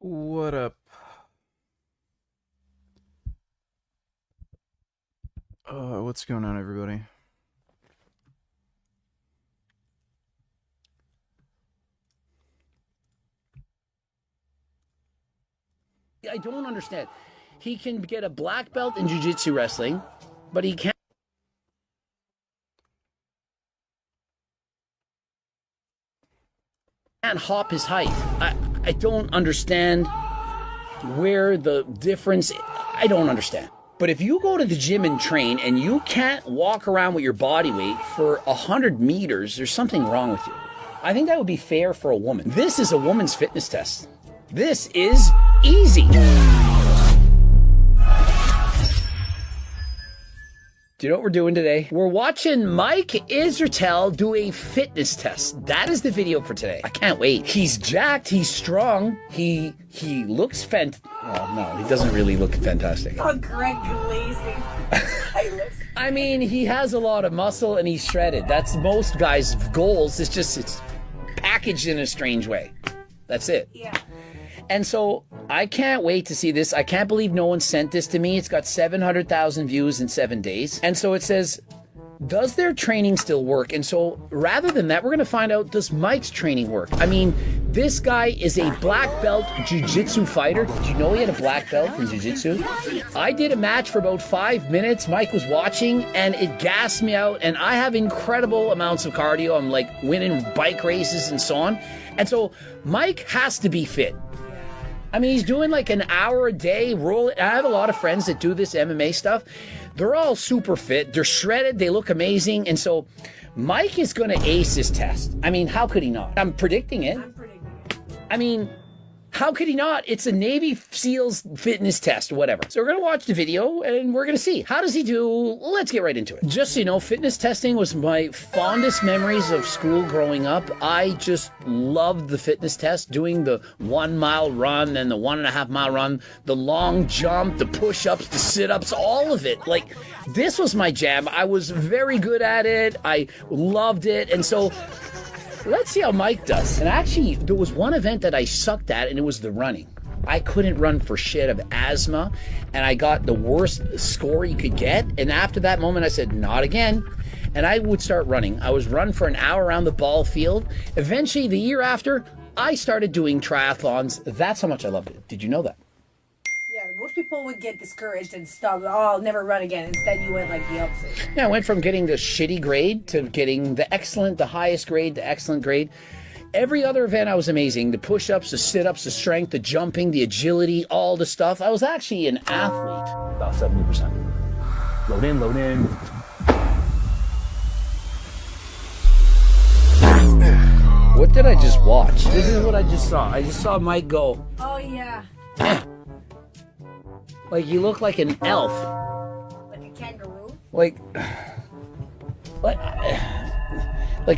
What up? What's going on, everybody? I don't understand. He can get a black belt in jiu-jitsu wrestling, but he can't hop his height. I don't understand where the difference. I don't understand. But if you go to the gym and train and you can't walk around with your body weight for 100 meters, there's something wrong with you. I think that would be fair for a woman. This is a woman's fitness test. This is easy. Do you know what we're doing today? We're watching Mike Israetel do a fitness test. That is the video for today. I can't wait. He's jacked. He's strong. He looks well, no, he doesn't really look fantastic. Oh, Greg lazy. I mean, he has a lot of muscle and he's shredded. That's most guys' goals. It's packaged in a strange way. That's it. Yeah. And so I can't wait to see this. I can't believe no one sent this to me. It's got 700,000 views in 7 days. And so it says, does their training still work? And so rather than that, we're going to find out, does Mike's training work? I mean, this guy is a black belt jiu-jitsu fighter. Did you know he had a black belt in jiu-jitsu? I did a match for about 5 minutes. Mike was watching and it gassed me out. And I have incredible amounts of cardio. I'm like winning bike races and so on. And so Mike has to be fit. I mean, he's doing like an hour a day. I have a lot of friends that do this MMA stuff. They're all super fit. They're shredded. They look amazing. And so Mike is going to ace this test. I mean, how could he not? I'm predicting it. I mean, how could he not? It's a Navy SEALs fitness test or whatever. So we're going to watch the video and we're going to see. How does he do? Let's get right into it. Just so you know, fitness testing was my fondest memories of school growing up. I just loved the fitness test, doing the 1 mile run and the 1.5 mile run, the long jump, the push-ups, the sit-ups, all of it. Like, this was my jam. I was very good at it. I loved it. And so let's see how Mike does. And actually, there was one event that I sucked at, and it was the running. I couldn't run for shit of asthma, and I got the worst score you could get. And after that moment, I said, not again. And I would start running. I was run for an hour around the ball field. Eventually, the year after, I started doing triathlons. That's how much I loved it. Did you know that? Yeah, most people would get discouraged and stop. Oh, I'll never run again. Instead, you went like the opposite. Yeah, I went from getting the shitty grade to getting the excellent, the highest grade, the excellent grade. Every other event, I was amazing. The push-ups, the sit-ups, the strength, the jumping, the agility, all the stuff. I was actually an athlete. About 70%. Load in, load in. What did I just watch? This is what I just saw. I just saw Mike go. Oh, yeah. Like, you look like an elf. Like a kangaroo? Like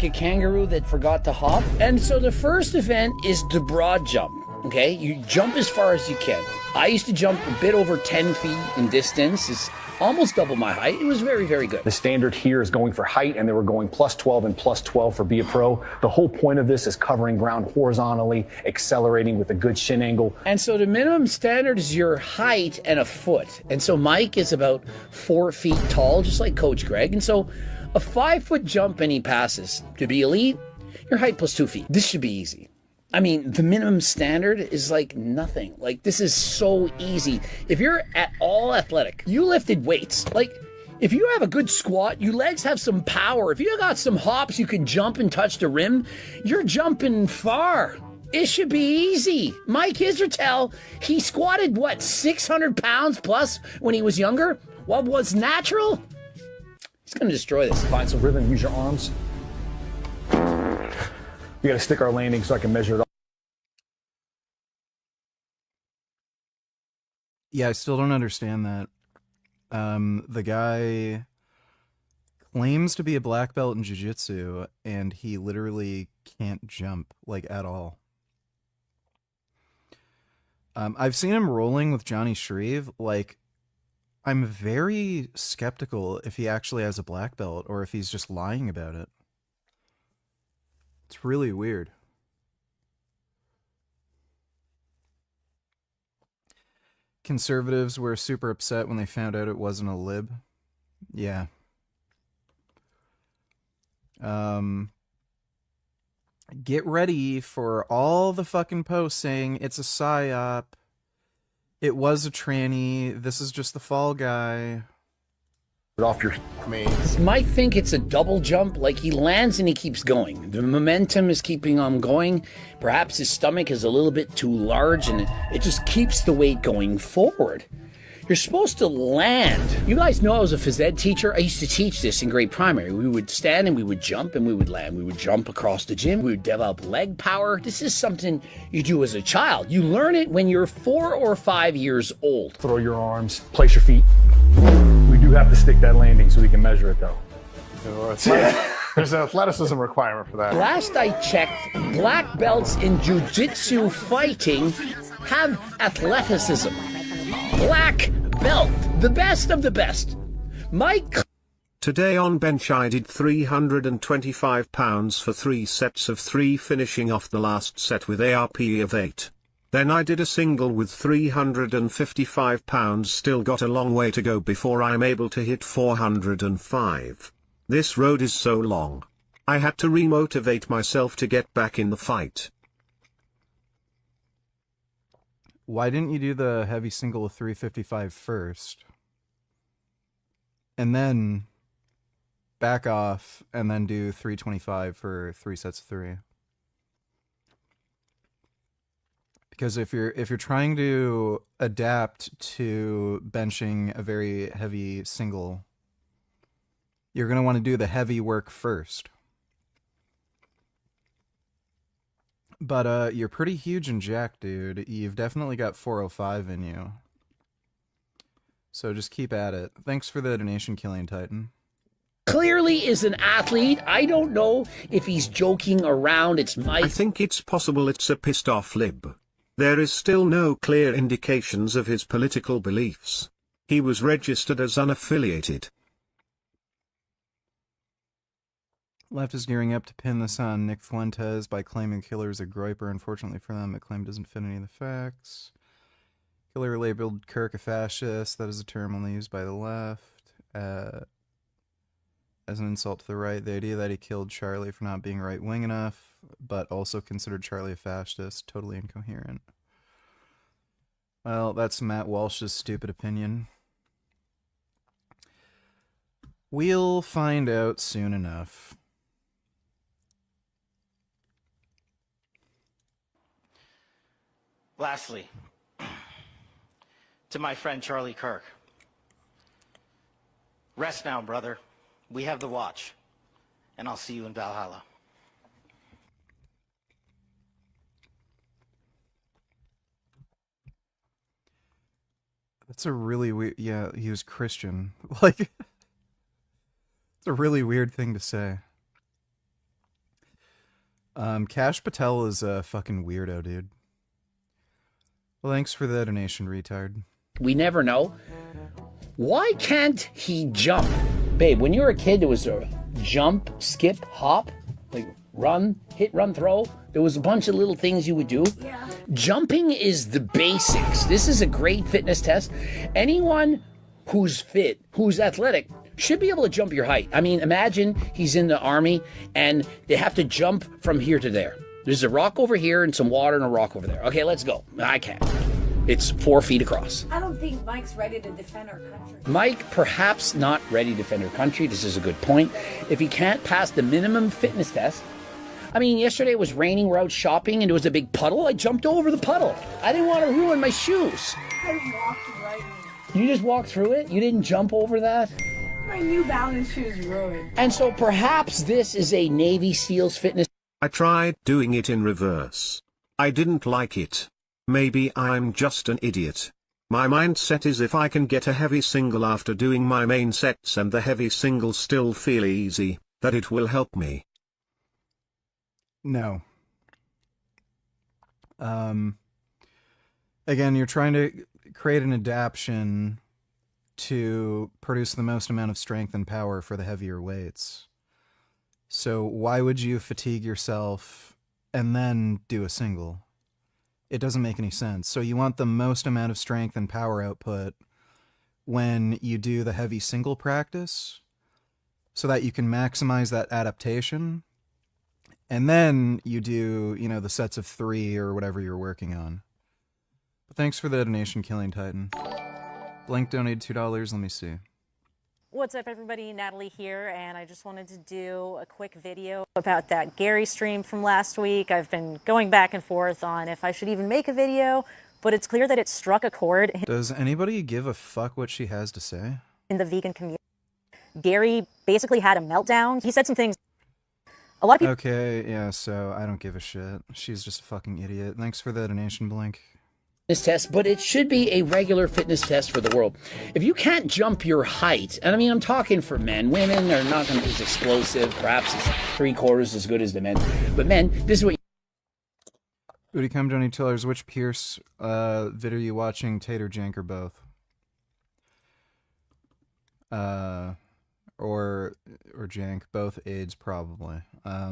a kangaroo that forgot to hop. And so the first event is the broad jump. Okay, you jump as far as you can. I used to jump a bit over 10 feet in distance. It's almost double my height. It was very, very good. The standard here is going for height, and they were going plus 12 and plus 12 for Be a Pro. The whole point of this is covering ground horizontally, accelerating with a good shin angle. And so the minimum standard is your height and a foot. And so Mike is about 4 feet tall, just like Coach Greg. And so a 5-foot jump and he passes. To be elite, your height plus 2 feet. This should be easy. I mean, the minimum standard is like nothing. Like, this is so easy. If you're at all athletic, you lifted weights. Like, if you have a good squat, your legs have some power. If you got some hops, you can jump and touch the rim. You're jumping far. It should be easy. Mike Israetel, he squatted, 600 pounds plus when he was younger? What was natural? He's going to destroy this. Find some rhythm, use your arms. We got to stick our landing so I can measure it. Yeah, I still don't understand that. The guy claims to be a black belt in jiu-jitsu, and he literally can't jump, like, at all. I've seen him rolling with Johnny Shreve. Like, I'm very skeptical if he actually has a black belt or if he's just lying about it. It's really weird. conservatives were super upset when they found out it wasn't a lib. Yeah. Get ready for all the fucking posts saying it's a psyop. It was a tranny. This is just the fall guy. Off your Mike think it's a double jump, like he lands and he keeps going. The momentum is keeping him going. Perhaps his stomach is a little bit too large and it just keeps the weight going forward. You're supposed to land. You guys know I was a phys ed teacher. I used to teach this in grade primary. We would stand and we would jump and we would land. We would jump across the gym. We would develop leg power. This is something you do as a child. You learn it when you're 4 or 5 years old. throw your arms, place your feet. We do have to stick that landing so we can measure it though. There's an athleticism requirement for that. Last I checked, black belts in jiu-jitsu fighting have athleticism. Black belt, the best of the best. Mike. Today on bench I did 325 pounds for 3 sets of 3, finishing off the last set with ARP of 8. Then I did a single with 355 pounds, still got a long way to go before I'm able to hit 405. This road is so long. I had to remotivate myself to get back in the fight. Why didn't you do the heavy single with 355 first? And then back off and then do 325 for 3 sets of 3. Because if you're trying to adapt to benching a very heavy single, you're going to want to do the heavy work first. But you're pretty huge and jacked, dude. You've definitely got 405 in you. So just keep at it. Thanks for the donation, Killian Titan. Clearly is an athlete. I don't know if he's joking around. It's Mike. I think it's possible it's a pissed off lib. There is still no clear indications of his political beliefs. He was registered as unaffiliated. Left is gearing up to pin this on Nick Fuentes by claiming Killer is a groiper. Unfortunately for them, the claim doesn't fit any of the facts. Killer labeled Kirk a fascist. That is a term only used by the left. As an insult to the right, the idea that he killed Charlie for not being right-wing enough, but also considered Charlie a fascist, totally incoherent. Well, that's Matt Walsh's stupid opinion. We'll find out soon enough. Lastly, to my friend Charlie Kirk, rest now, brother. We have the watch, and I'll see you in Valhalla. That's a really weird... Yeah, he was Christian. Like, it's a really weird thing to say. Cash Patel is a fucking weirdo, dude. Well, thanks for the donation, retard. We never know. Why can't he jump? Babe, when you were a kid, there was a jump, skip, hop, like run, hit, run, throw. There was a bunch of little things you would do. Yeah. Jumping is the basics. This is a great fitness test. Anyone who's fit, who's athletic, should be able to jump your height. I mean, imagine he's in the army and they have to jump from here to there. There's a rock over here and some water and a rock over there. Okay, let's go. I can't. It's 4 feet across. I don't think Mike's ready to defend our country. Mike, perhaps not ready to defend our country. This is a good point. If he can't pass the minimum fitness test. I mean, yesterday it was raining. We're out shopping and there was a big puddle. I jumped over the puddle. I didn't want to ruin my shoes. I walked right in. You just walked through it? You didn't jump over that? My New Balance shoes ruined. And so perhaps this is a Navy SEALs fitness. I tried doing it in reverse. I didn't like it. Maybe I'm just an idiot. My mindset is if I can get a heavy single after doing my main sets and the heavy singles still feel easy, that it will help me. No. Again, you're trying to create an adaptation to produce the most amount of strength and power for the heavier weights. So why would you fatigue yourself and then do a single? it doesn't make any sense. So you want the most amount of strength and power output when you do the heavy single practice so that you can maximize that adaptation. And then you do, you know, the sets of 3 or whatever you're working on. But thanks for the donation, Killing Titan. Blink donated $2. Let me see. What's up, everybody? Natalie here, and I just wanted to do a quick video about that Gary stream from last week. I've been going back and forth on if I should even make a video, but it's clear that it struck a chord Does anybody give a fuck what she has to say? in the vegan community. Gary basically had a meltdown. He said some things. A lot of people. Okay, yeah, so I don't give a shit. She's just a fucking idiot. Thanks for the donation, Blink. Fitness test, but it should be a regular fitness test for the world. If you can't jump your height, and I mean, I'm talking for men. Women are not going to be as explosive. Perhaps it's 3/4 as good as the men. But men, this is what Booty come donate $2. Which Pierce video are you watching, Tate or Jank or both? Or Jank, both AIDS probably. I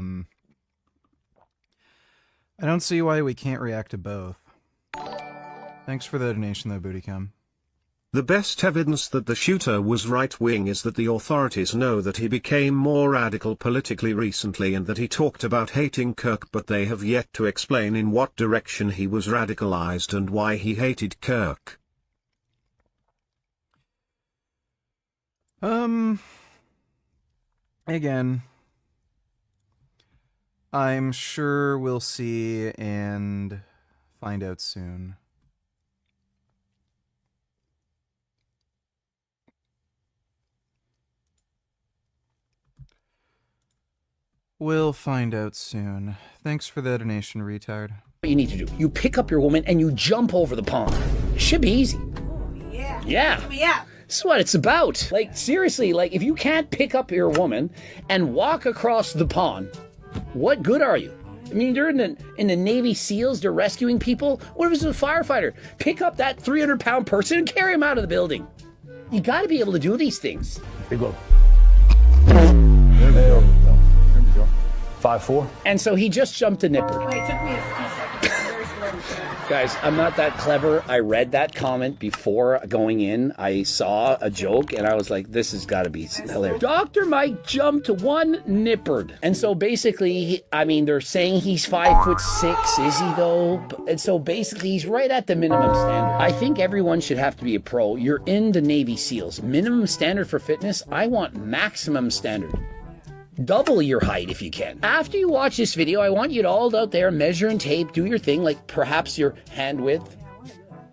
don't see why we can't react to both. Thanks for the donation though, Bootycum. The best evidence that the shooter was right-wing is that the authorities know that he became more radical politically recently and that he talked about hating Kirk, but they have yet to explain in what direction he was radicalized and why he hated Kirk. Again, I'm sure we'll see and find out soon. We'll find out soon. Thanks for the donation, retard. you need to do. You pick up your woman and you jump over the pond. It should be easy. Yeah. Yeah. Yeah. This is what it's about. Like, seriously, like, if you can't pick up your woman and walk across the pond, what good are you? I mean, they're in the Navy SEALs, they're rescuing people. What if it's a firefighter? Pick up that 300-pound person and carry him out of the building. You got to be able to do these things. Big low. There we go. There we go. 5-4. And so he just jumped a nipper. Wait, it took me a few seconds. Very slow. Guys, I'm not that clever. I read that comment before going in. I saw a joke and I was like, this has got to be hilarious. Dr. Mike jumped one nippered. And so basically, I mean, they're saying he's 5'6", is he though? And so basically, he's right at the minimum standard. I think everyone should have to be a pro. You're in the Navy SEALs. Minimum standard for fitness, I want maximum standard. Double your height if you can. After you watch this video, I want you to all out there measure and tape, do your thing, like perhaps your hand width.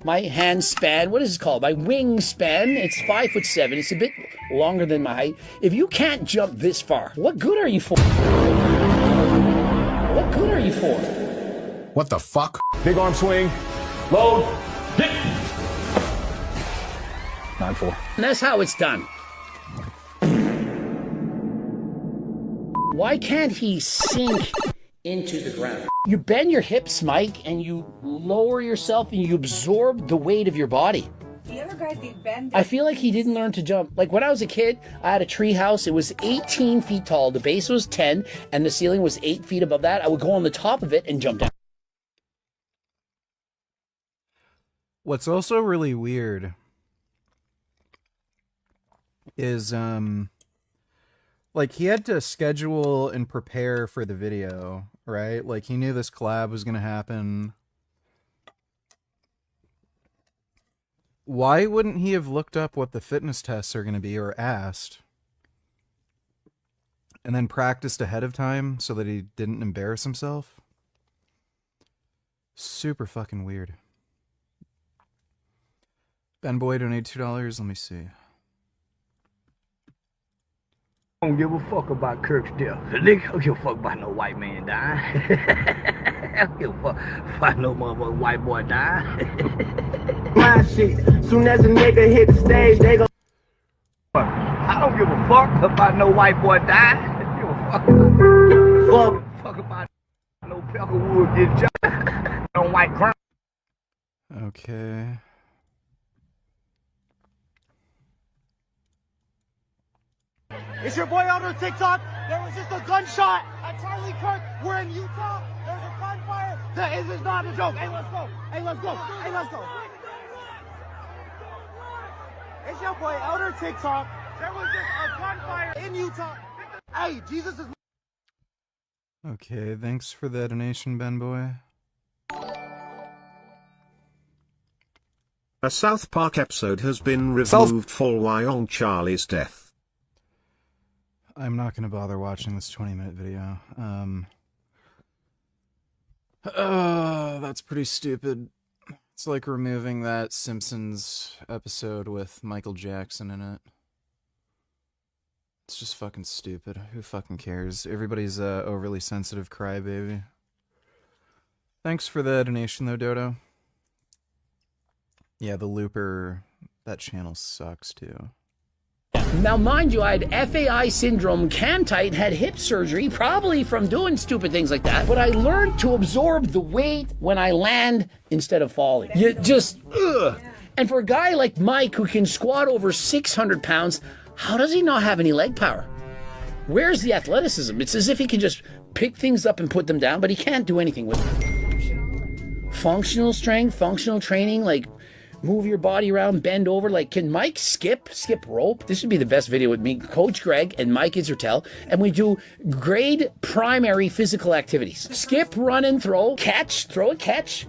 My hand span, what is it called? My wingspan, it's 5'7". It's a bit longer than my height. If you can't jump this far, what good are you for? What good are you for? What the fuck? Big arm swing. Load. Hit. 9-4. And that's how it's done. Why can't he sink into the ground? You bend your hips, Mike, and you lower yourself and you absorb the weight of your body. The other guys, they bend. I feel like he didn't learn to jump. Like when I was a kid, I had a tree house. It was 18 feet tall. The base was 10 and the ceiling was 8 feet above that. I would go on the top of it and jump down. What's also really weird is, like, he had to schedule and prepare for the video, right? Like, he knew this collab was going to happen. Why wouldn't he have looked up what the fitness tests are going to be, or asked, and then practiced ahead of time so that he didn't embarrass himself? Super fucking weird. Ben Boy donated $2. Let me see. I don't give a fuck about Kirk's death. Nigga, I don't give a fuck about no white man dying. I don't give a fuck about no motherfucking white boy dying. My shit, soon as a nigga hit the stage, they go. I don't give a fuck about no white boy dying. I don't give a fuck about no Peckerwood get shot on white crime. Okay. It's your boy on TikTok. There was just a gunshot at Charlie Kirk. We're in Utah. There's a gunshot. gunfire. This is not a joke. Hey, let's go. Hey, let's go. Hey, let's go. It's your boy Elder TikTok. There was just a gunfire in Utah. Hey, Jesus is. Okay, thanks for the donation, Ben Boy. A South Park episode has been removed for Wyong Charlie's death. I'm not going to bother watching this 20-minute video. That's pretty stupid. It's like removing that Simpsons episode with Michael Jackson in it. It's just fucking stupid. Who fucking cares? Everybody's overly sensitive crybaby. Thanks for the donation, though, Dodo. Yeah, the Looper, that channel sucks, too. Now, mind you, I had FAI syndrome, cam-tight, had hip surgery, probably from doing stupid things like that, but I learned to absorb the weight when I land instead of falling. You just, ugh. And for a guy like Mike who can squat over 600 pounds, how does he not have any leg power? Where's the athleticism? It's as if he can just pick things up and put them down, but he can't do anything with them. Functional strength, functional training, like move your body around, bend over. Like, can Mike skip rope? This would be the best video with me, Coach Greg, and Mike Isertel, and we do grade primary physical activities. Skip, run and throw, catch, throw and catch.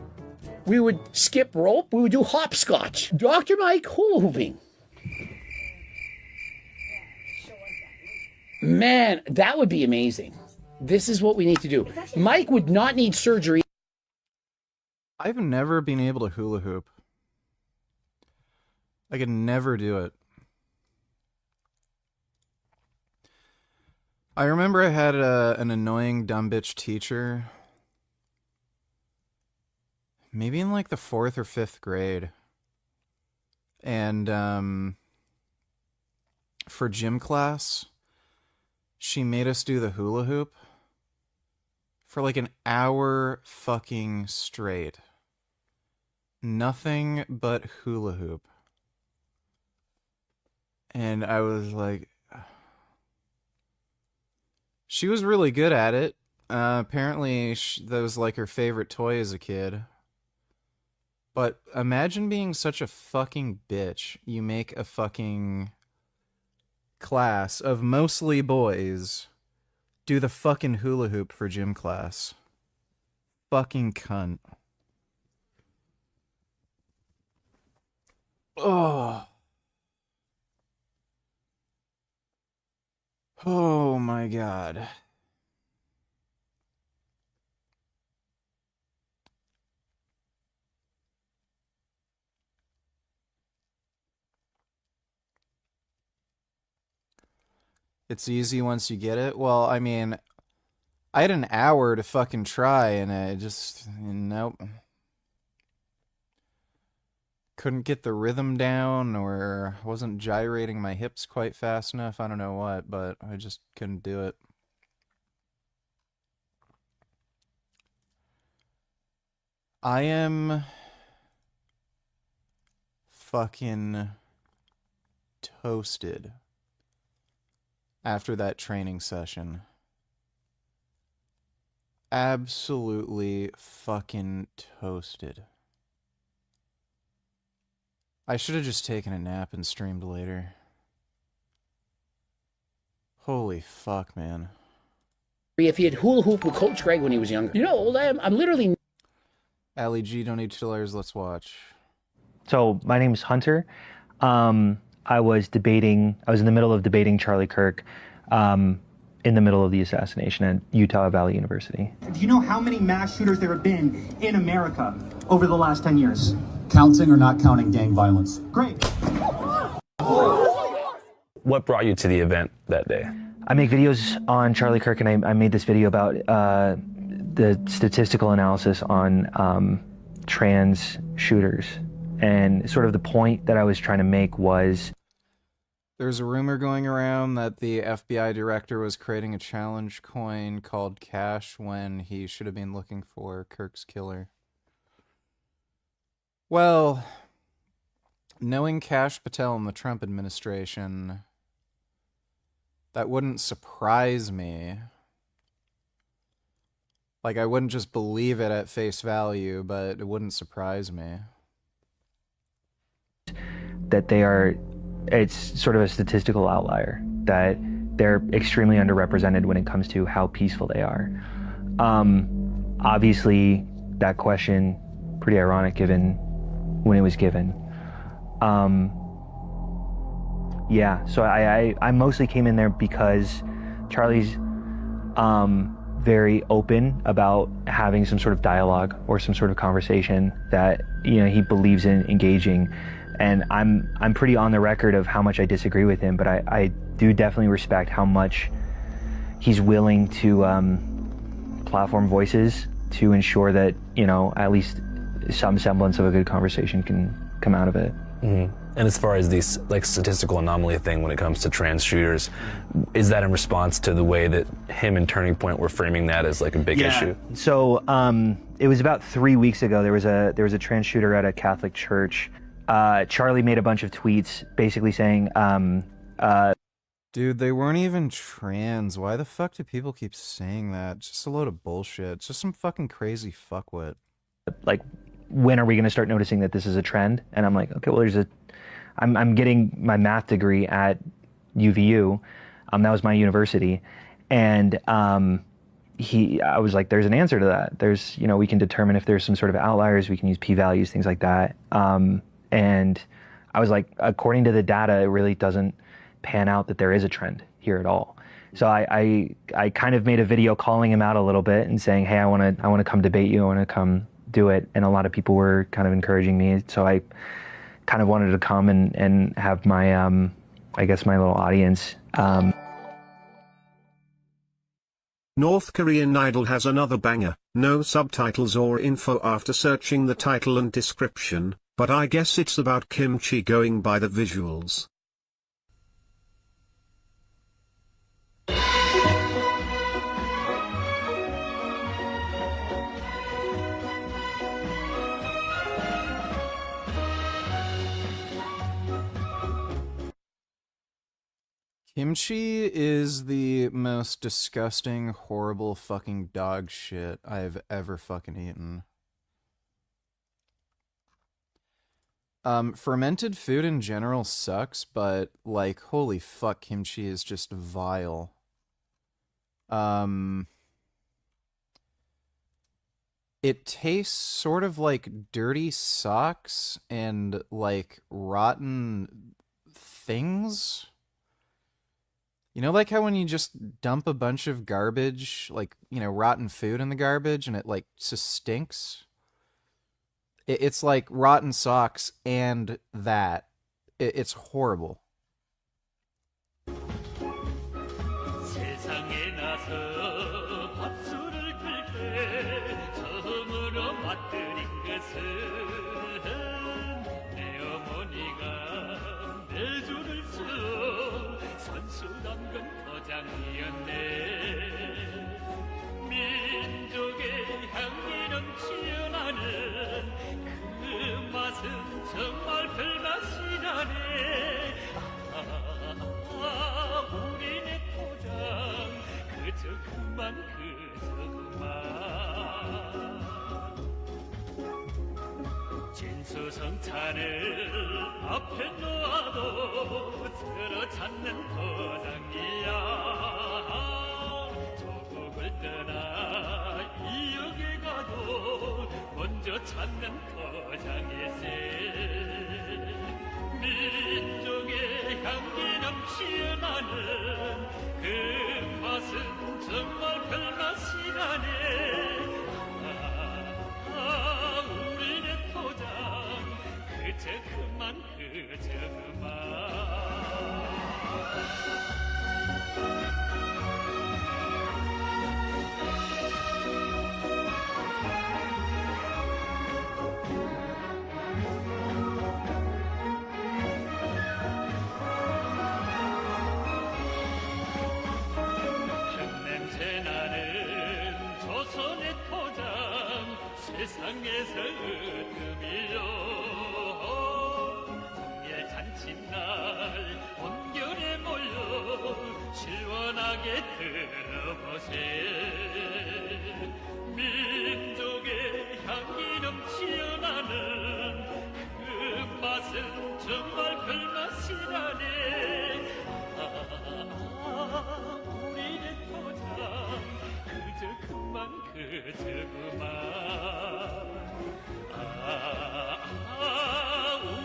We would skip rope. We would do hopscotch. Dr. Mike hula hooping. Man, that would be amazing. This is what we need to do. Mike would not need surgery. I've never been able to hula hoop. I could never do it. I remember I had an annoying dumb bitch teacher. Maybe in like the 4th or 5th grade. And for gym class, she made us do the hula hoop for like an hour fucking straight. Nothing but hula hoop. And I was like, she was really good at it. Apparently, that was like her favorite toy as a kid. But imagine being such a fucking bitch. You make a fucking class of mostly boys do the fucking hula hoop for gym class. Fucking cunt. Oh. Oh my god. It's easy once you get it. Well, I mean, I had an hour to fucking try and I just, nope. Couldn't get the rhythm down or wasn't gyrating my hips quite fast enough. I don't know what, but I just couldn't do it. I am fucking toasted after that training session. Absolutely fucking toasted. I should have just taken a nap and streamed later. Holy fuck, man. If he had hula hoop with Coach Greg when he was younger. You know how old I am? I'm literally... Ali G, donate $2. Let's watch. So, my name is Hunter. I was in the middle of debating Charlie Kirk in the middle of the assassination at Utah Valley University. Do you know how many mass shooters there have been in America over the last 10 years? Counting or not counting gang violence? Great. What brought you to the event that day? I make videos on Charlie Kirk, and I made this video about the statistical analysis on trans shooters. And sort of the point that I was trying to make was... There's a rumor going around that the FBI director was creating a challenge coin called Cash when he should have been looking for Kirk's killer. Well, knowing Kash Patel and the Trump administration, that wouldn't surprise me. Like, I wouldn't just believe it at face value, but it wouldn't surprise me. That it's sort of a statistical outlier, that they're extremely underrepresented when it comes to how peaceful they are. Obviously, that question, pretty ironic given when it was given. Yeah, so I mostly came in there because Charlie's very open about having some sort of dialogue or some sort of conversation that, you know, he believes in engaging. And I'm pretty on the record of how much I disagree with him, but I do definitely respect how much he's willing to platform voices to ensure that, you know, at least some semblance of a good conversation can come out of it. Mm-hmm. And as far as these like statistical anomaly thing when it comes to trans shooters, is that in response to the way that him and Turning Point were framing that as like a big issue? So it was about 3 weeks ago. There was a trans shooter at a Catholic church. Charlie made a bunch of tweets basically saying, Dude, they weren't even trans. Why the fuck do people keep saying that? It's just a load of bullshit. It's just some fucking crazy fuckwit. Like, when are we going to start noticing that this is a trend? And I'm like, okay, well, I'm getting my math degree at UVU. That was my university. And I was like, there's an answer to that. There's, you know, we can determine if there's some sort of outliers. We can use p-values, things like that. And I was like, according to the data, it really doesn't pan out that there is a trend here at all. So I kind of made a video calling him out a little bit and saying, hey, I want to come debate you. I want to come do it. And a lot of people were kind of encouraging me. So I kind of wanted to come and have my, I guess, my little audience. North Korean Idol has another banger, no subtitles or info after searching the title and description, but I guess it's about kimchi going by the visuals. Kimchi is the most disgusting, horrible fucking dog shit I've ever fucking eaten. Fermented food in general sucks, but, like, holy fuck, kimchi is just vile. It tastes sort of like dirty socks and, like, rotten things. You know, like how when you just dump a bunch of garbage, like, you know, rotten food in the garbage and it, like, just stinks? It's like rotten socks and that. It's horrible. 정말 별맛이 나네. 우리네 포장 그저 그만 진수성찬을 앞에 놓아도 들어 찾는 포장이야. 조국을 떠나 이역에 가도 먼저 찾는 포장일세. 민족의 향기 넘치어나는 그 맛은 정말 별맛이 나네. 우리네 포장 그저 그만 그저 그만. 세상에서 으뜸이요. 동일 잔칫날 온결에 모여 시원하게 들어보세. 민족의 향기 넘치어나는 그 맛은 정말 별맛이라네. 우리의 포장 그저 그만 그저 그만.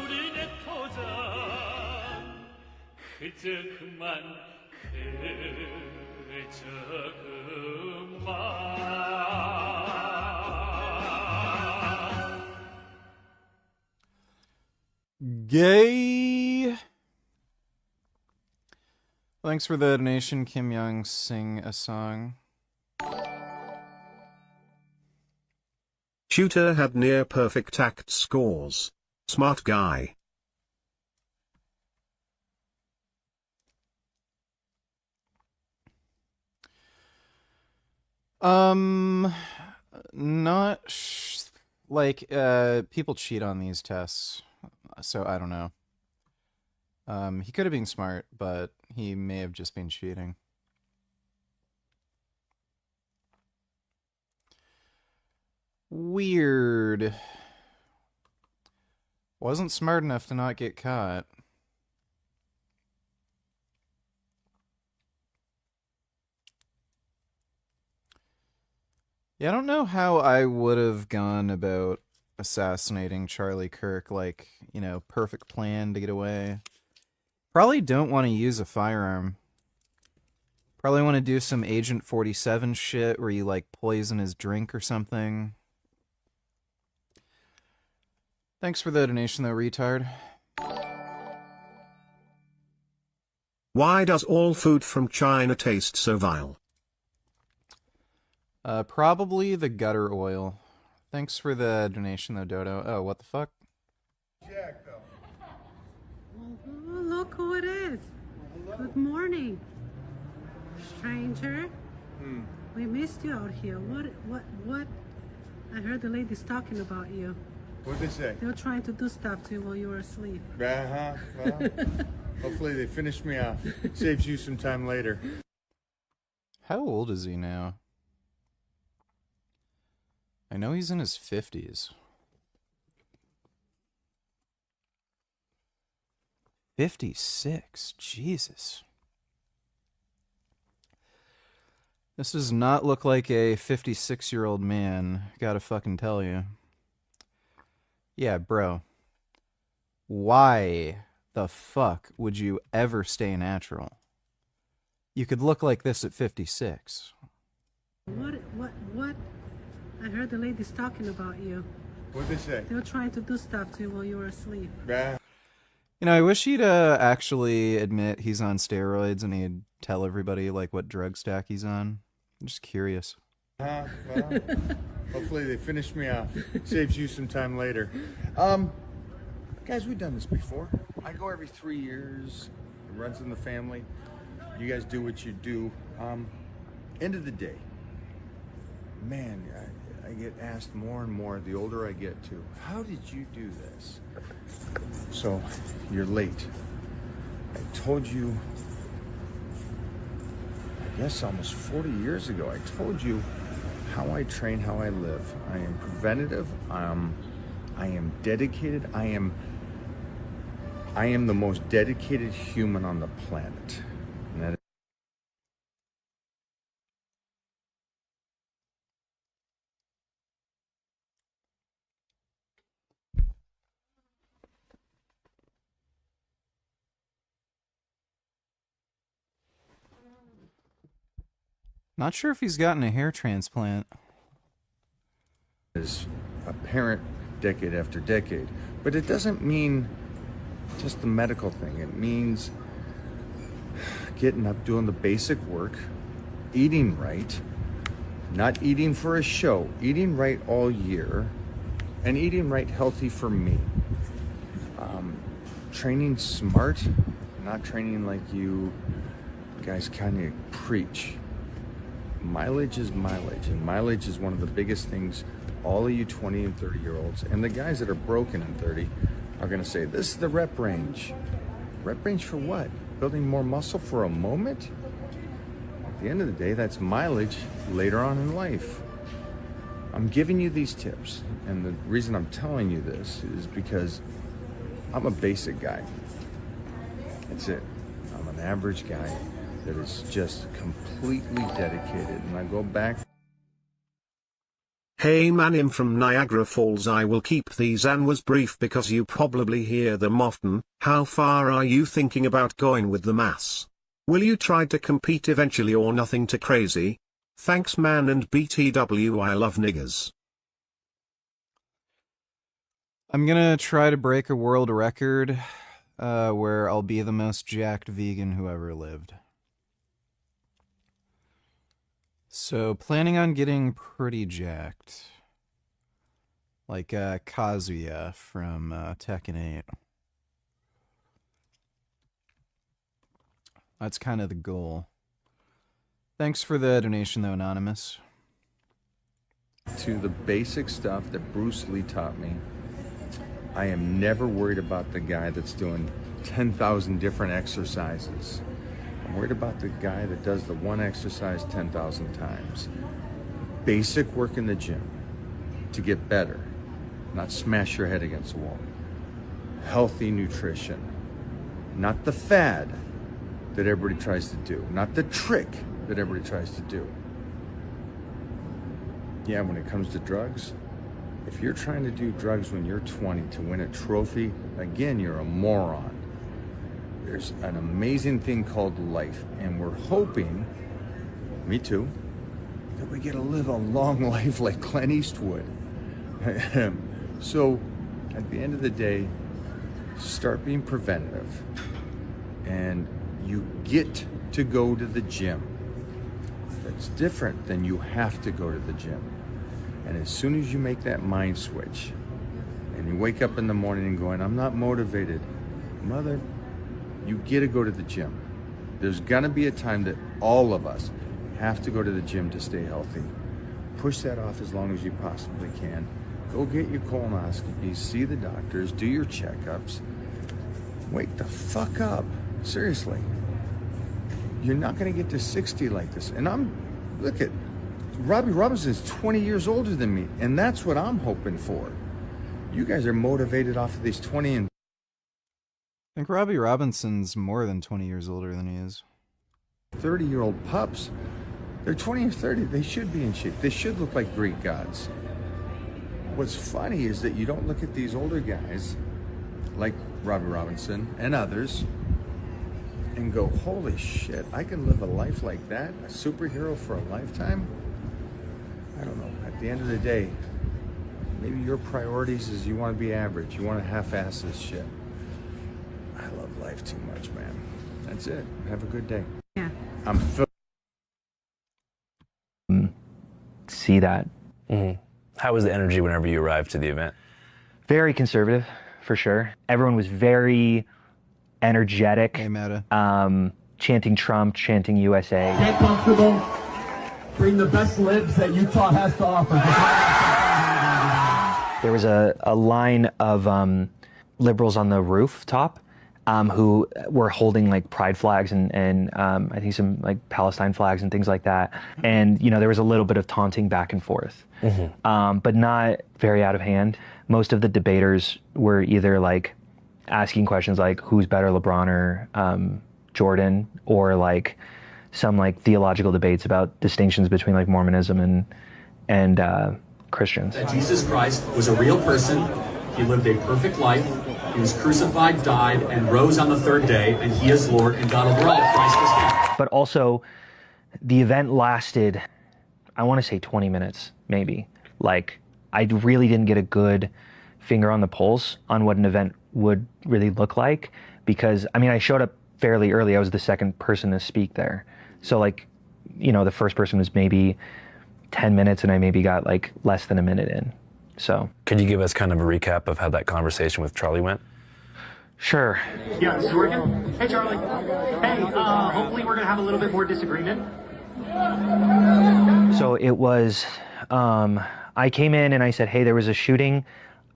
우리의 포장 그저 그만 그저 그만. Gay. Thanks for the donation, Kim Young. Sing a song. Shooter had near perfect act scores. Smart guy. People cheat on these tests, so I don't know. He could have been smart, but he may have just been cheating. Weird. Wasn't smart enough to not get caught. Yeah, I don't know how I would have gone about assassinating Charlie Kirk, like, you know, perfect plan to get away. Probably don't want to use a firearm. Probably want to do some Agent 47 shit where you, like, poison his drink or something. Thanks for the donation, though, retard. Why does all food from China taste so vile? Probably the gutter oil. Thanks for the donation, though, Dodo. Oh, what the fuck? Jack, though. Oh, look who it is. Hello. Good morning, stranger. We missed you out here. What? I heard the ladies talking about you. What'd they say? They were trying to do stuff to you while you were asleep. Well, hopefully they finish me off. Saves you some time later. How old is he now? I know he's in his 50s. 56. Jesus. This does not look like a 56-year-old man, gotta fucking tell you. Yeah, bro. Why the fuck would you ever stay natural? You could look like this at 56. What? I heard the ladies talking about you. What'd they say? They were trying to do stuff to you while you were asleep. Well, you know, I wish he'd actually admit he's on steroids and he'd tell everybody, like, what drug stack he's on. I'm just curious. well, hopefully they finish me off. Saves you some time later. Guys, we've done this before. I go every 3 years. It runs in the family. You guys do what you do. End of the day, man, I get asked more and more the older I get too, how did you do this? So, you're late. I told you, I guess almost 40 years ago, I told you how I train, how I live. I am preventative. I am dedicated. I am the most dedicated human on the planet. And that Not sure if he's gotten a hair transplant. is apparent decade after decade. But it doesn't mean just the medical thing. It means getting up, doing the basic work, eating right, not eating for a show, eating right all year, and eating right healthy for me. Training smart, not training like you guys kind of preach. Mileage is mileage, and mileage is one of the biggest things all of you 20 and 30-year-olds, and the guys that are broken in 30 are going to say, this is the rep range. Rep range for what? Building more muscle for a moment? At the end of the day, that's mileage later on in life. I'm giving you these tips, and the reason I'm telling you this is because I'm a basic guy. That's it. I'm an average guy that is just completely dedicated, and I go back. Hey man, I'm from Niagara Falls. I will keep these answers brief because you probably hear them often. How far are you thinking about going with the mass? Will you try to compete eventually or nothing too crazy? Thanks man, and BTW, I love niggers. I'm gonna try to break a world record where I'll be the most jacked vegan who ever lived. So, planning on getting pretty jacked. Like Kazuya from Tekken 8. That's kind of the goal. Thanks for the donation, though, Anonymous. To the basic stuff that Bruce Lee taught me. I am never worried about the guy that's doing 10,000 different exercises. I'm worried about the guy that does the one exercise 10,000 times. Basic work in the gym to get better, not smash your head against the wall. Healthy nutrition, not the fad that everybody tries to do, not the trick that everybody tries to do. Yeah, when it comes to drugs, if you're trying to do drugs when you're 20 to win a trophy, again, you're a moron. There's an amazing thing called life, and we're hoping, me too, that we get to live a long life like Clint Eastwood. So, at the end of the day, start being preventative, and you get to go to the gym. That's different than you have to go to the gym. And as soon as you make that mind switch, and you wake up in the morning and going, I'm not motivated, mother, you get to go to the gym. There's gonna be a time that all of us have to go to the gym to stay healthy. Push that off as long as you possibly can. Go get your colonoscopies, see the doctors, do your checkups. Wake the fuck up, seriously. You're not gonna get to 60 like this. And look at, Robbie Robinson is 20 years older than me, and that's what I'm hoping for. You guys are motivated off of these 20 and... I think Robbie Robinson's more than 20 years older than he is. 30-year-old pups. They're 20 or 30. They should be in shape. They should look like Greek gods. What's funny is that you don't look at these older guys, like Robbie Robinson and others, and go, holy shit, I can live a life like that? A superhero for a lifetime? I don't know. At the end of the day, maybe your priorities is you want to be average. You want to half-ass this shit. I love life too much, man. That's it. Have a good day. Yeah. I'm see that. Mm-hmm. How was the energy whenever you arrived to the event? Very conservative, for sure. Everyone was very energetic. Hey, Meta. Chanting Trump, chanting USA. Get comfortable. Bring the best libs that Utah has to offer. There was a line of liberals on the rooftop who were holding like pride flags and I think some like Palestine flags and things like that. And, you know, there was a little bit of taunting back and forth, but not very out of hand. Most of the debaters were either like asking questions like who's better, LeBron or Jordan, or like some like theological debates about distinctions between like Mormonism and Christians. That Jesus Christ was a real person. He lived a perfect life. He was crucified, died, and rose on the third day, and he is Lord and God over all. Christ is King. But also, the event lasted, I want to say 20 minutes, maybe. Like, I really didn't get a good finger on the pulse on what an event would really look like, because, I mean, I showed up fairly early. I was the second person to speak there. So, like, you know, the first person was maybe 10 minutes, and I maybe got, like, less than a minute in. So, could you give us kind of a recap of how that conversation with Charlie went? Sure. Yeah, this is working. Hey, Charlie. Hey, hopefully we're going to have a little bit more disagreement. So it was, I came in and I said, hey, there was a shooting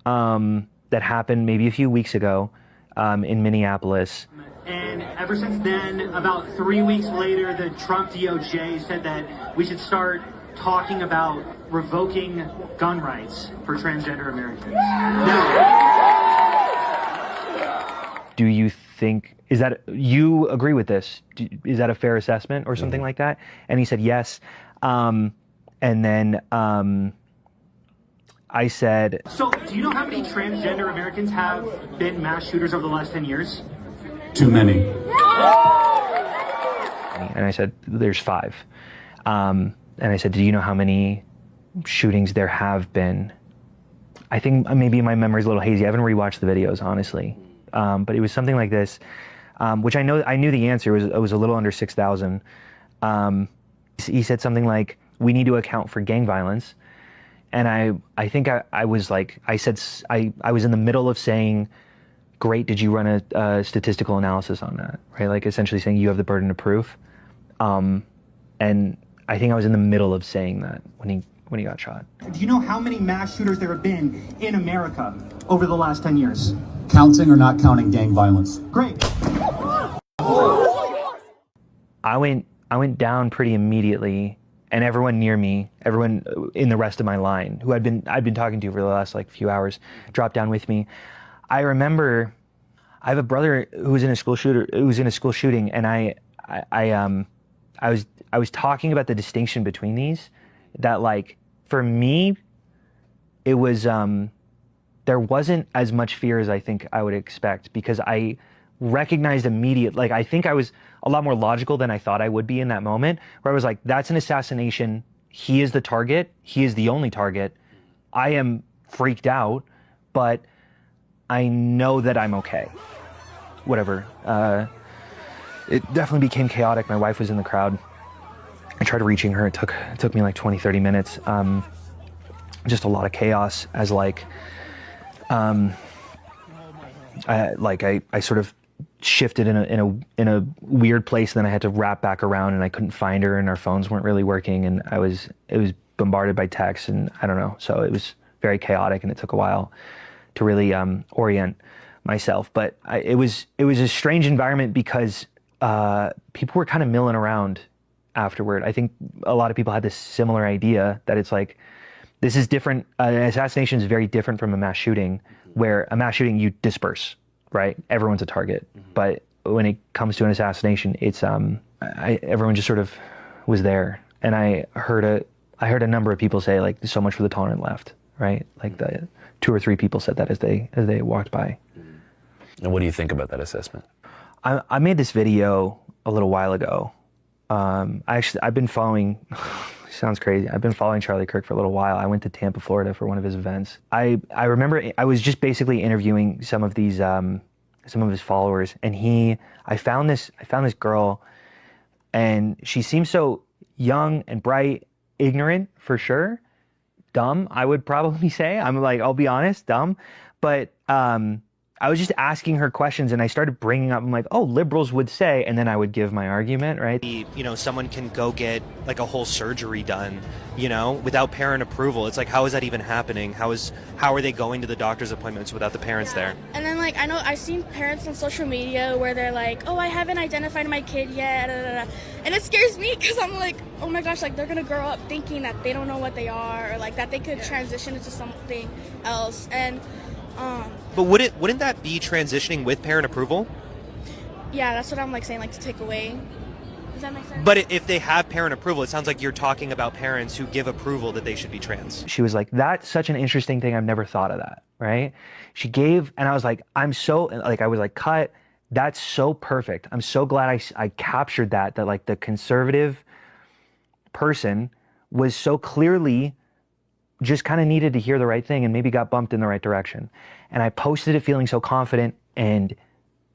that happened maybe a few weeks ago in Minneapolis. And ever since then, about 3 weeks later, the Trump DOJ said that we should start talking about revoking gun rights for transgender Americans. Do you think, is that, you agree with this? Is that a fair assessment or something like that? And he said yes. And then I said... So, do you know how many transgender Americans have been mass shooters over the last 10 years? Too many. And I said, there's 5. And I said, do you know how many shootings there have been? I think maybe my memory's a little hazy. I haven't rewatched the videos, honestly. But it was something like this, which I knew the answer. It was a little under 6,000. He said something like, we need to account for gang violence. And I think I was like, I was in the middle of saying, great, did you run a statistical analysis on that, right? Like essentially saying you have the burden of proof. And I think I was in the middle of saying that when he got shot. Do you know how many mass shooters there have been in America over the last 10 years? Counting or not counting gang violence? Great. I went down pretty immediately, and everyone near me, everyone in the rest of my line, who I'd been talking to for the last like few hours, dropped down with me. I remember, I have a brother who was in a school shooting, and I was talking about the distinction between these, that like for me, it was there wasn't as much fear as I think I would expect, because I recognized like I think I was a lot more logical than I thought I would be in that moment, where I was like, that's an assassination. He is the target. He is the only target. I am freaked out, but I know that I'm okay. Whatever. It definitely became chaotic. My wife was in the crowd. I tried reaching her. It took me like 20, 30 minutes. Just a lot of chaos as like, I sort of shifted in a weird place. Then I had to wrap back around, and I couldn't find her, and our phones weren't really working, and it was bombarded by texts, and I don't know. So it was very chaotic, and it took a while to really orient myself. But it was a strange environment because people were kind of milling around afterward. I think a lot of people had this similar idea that it's like, this is different. An assassination is very different from a mass shooting, where a mass shooting you disperse, right? Everyone's a target. But when it comes to an assassination, it's everyone just sort of was there. And I heard a number of people say like, so much for the tolerant left, right? Like the 2 or 3 people said that as they walked by. And what do you think about that assessment? I made this video a little while ago. I've been following, sounds crazy, I've been following Charlie Kirk for a little while. I went to Tampa, Florida for one of his events. I remember I was just basically interviewing some of his followers, and I found this girl, and she seemed so young and bright, ignorant for sure, dumb, I would probably say. I'm like, I'll be honest, dumb, but I was just asking her questions, and I started bringing up, I'm like, oh, liberals would say, and then I would give my argument, right? You know, someone can go get like a whole surgery done, you know, without parent approval. It's like, how is that even happening? How are they going to the doctor's appointments without the parents there? And then like, I've seen parents on social media where they're like, oh, I haven't identified my kid yet, da, da, da. And it scares me because I'm like, oh my gosh, like they're gonna grow up thinking that they don't know what they are, or like that they could transition into something else. And but wouldn't that be transitioning with parent approval? Yeah, that's what I'm like saying, like to take away. Does that make sense? But if they have parent approval, it sounds like you're talking about parents who give approval that they should be trans. She was like, that's such an interesting thing. I've never thought of that, right? She gave, and I was like, I was like, cut, that's so perfect. I'm so glad I captured that like the conservative person was so clearly just kind of needed to hear the right thing and maybe got bumped in the right direction. And I posted it feeling so confident, and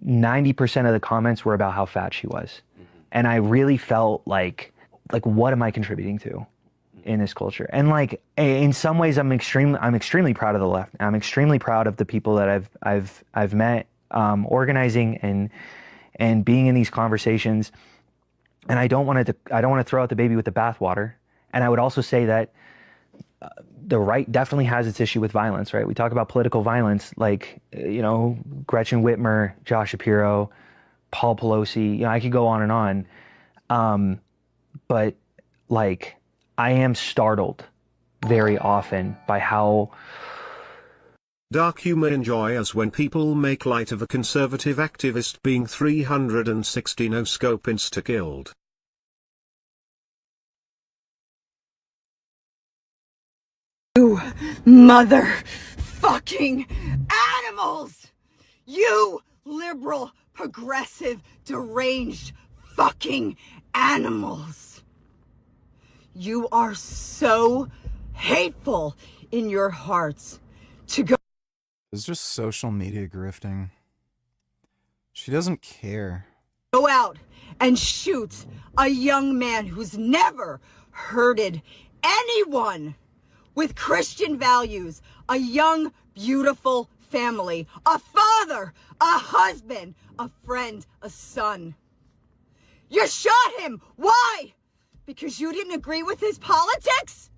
90% of the comments were about how fat she was. And I really felt like what am I contributing to in this culture? And like, in some ways I'm extremely proud of the left. I'm extremely proud of the people that I've met, organizing and being in these conversations. And I don't want to throw out the baby with the bathwater. And I would also say that the right definitely has its issue with violence, right? We talk about political violence, like, you know, Gretchen Whitmer, Josh Shapiro, Paul Pelosi, you know, I could go on and on. But like, I am startled very often by how dark humor enjoy as when people make light of a conservative activist being 360 no-scope insta-killed. You motherfucking animals! You liberal, progressive, deranged fucking animals! You are so hateful in your hearts to go. It's just social media grifting. She doesn't care. Go out and shoot a young man who's never hurted anyone with Christian values, a young, beautiful family, a father, a husband, a friend, a son. You shot him. Why? Because you didn't agree with his politics?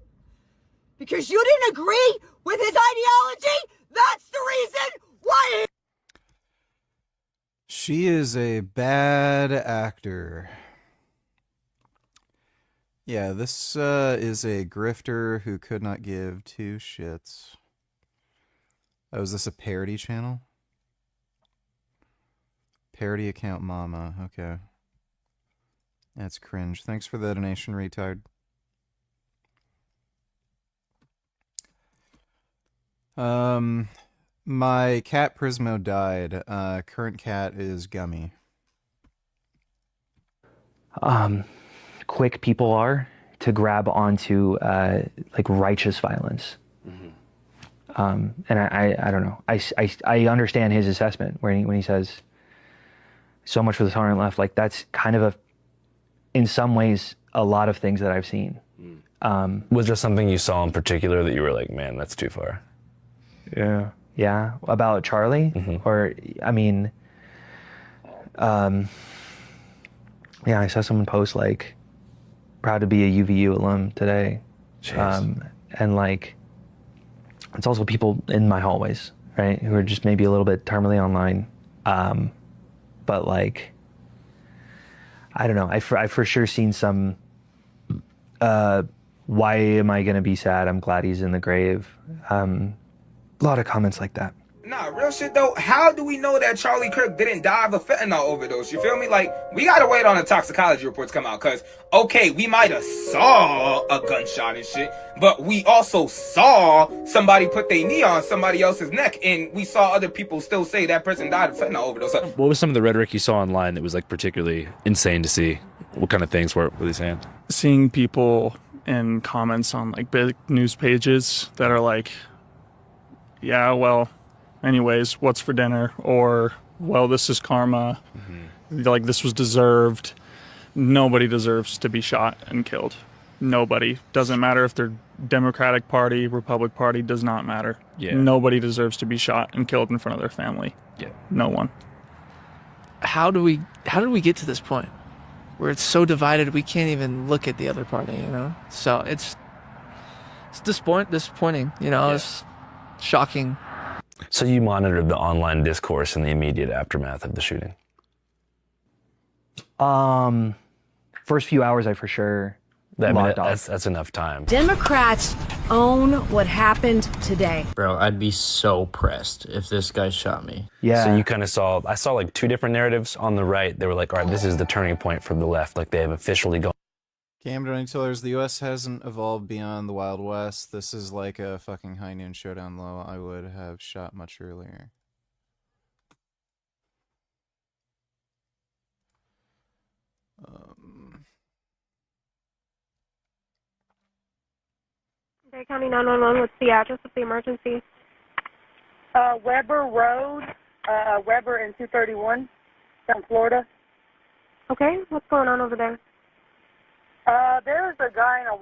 Because you didn't agree with his ideology? That's the reason why. She is a bad actor. Yeah, this is a grifter who could not give two shits. Oh, is this a parody channel? Parody account mama. Okay. That's cringe. Thanks for the donation, retard. My cat Prismo died. Current cat is Gummy. quick people are to grab onto like righteous violence. And I don't know. I understand his assessment when he says so much for the tolerant left. Like that's kind of in some ways a lot of things that I've seen. Was there something you saw in particular that you were like, man, that's too far? Yeah, about Charlie, or I mean, yeah, I saw someone post like, proud to be a UVU alum today, and like, it's also people in my hallways, right, who are just maybe a little bit terminally online, but like, I don't know, I for sure seen some, why am I gonna be sad? I'm glad he's in the grave. A lot of comments like that. Nah, real shit though, how do we know that Charlie Kirk didn't die of a fentanyl overdose? You feel me? Like, we gotta wait on the toxicology reports come out, cause, okay, we might have saw a gunshot and shit, but we also saw somebody put their knee on somebody else's neck, and we saw other people still say that person died of fentanyl overdose. What was some of the rhetoric you saw online that was like particularly insane to see? What kind of things were they saying? Seeing people in comments on like big news pages that are like, yeah, well, anyways, what's for dinner? Or, well, this is karma. Like, this was deserved. Nobody deserves to be shot and killed. Nobody. Doesn't matter if they're Democratic Party, Republic Party, does not matter. Yeah. Nobody deserves to be shot and killed in front of their family. Yeah. No one. How did we get to this point where it's so divided we can't even look at the other party, you know? So it's disappointing, you know, it's shocking. So you monitored the online discourse in the immediate aftermath of the shooting? First few hours, I for sure logged off. That's enough time. Democrats own what happened today. Bro, I'd be so pressed if this guy shot me. Yeah. So you kind of I saw like two different narratives on the right. They were like, all right, this is the turning point for the left. Like they have officially gone. Cam Donatillers, the U.S. hasn't evolved beyond the Wild West. This is like a fucking high noon showdown low. I would have shot much earlier. Dade County 911, what's the address of the emergency? Weber Road, Weber and 231, South Florida. Okay, what's going on over there? There's a guy in a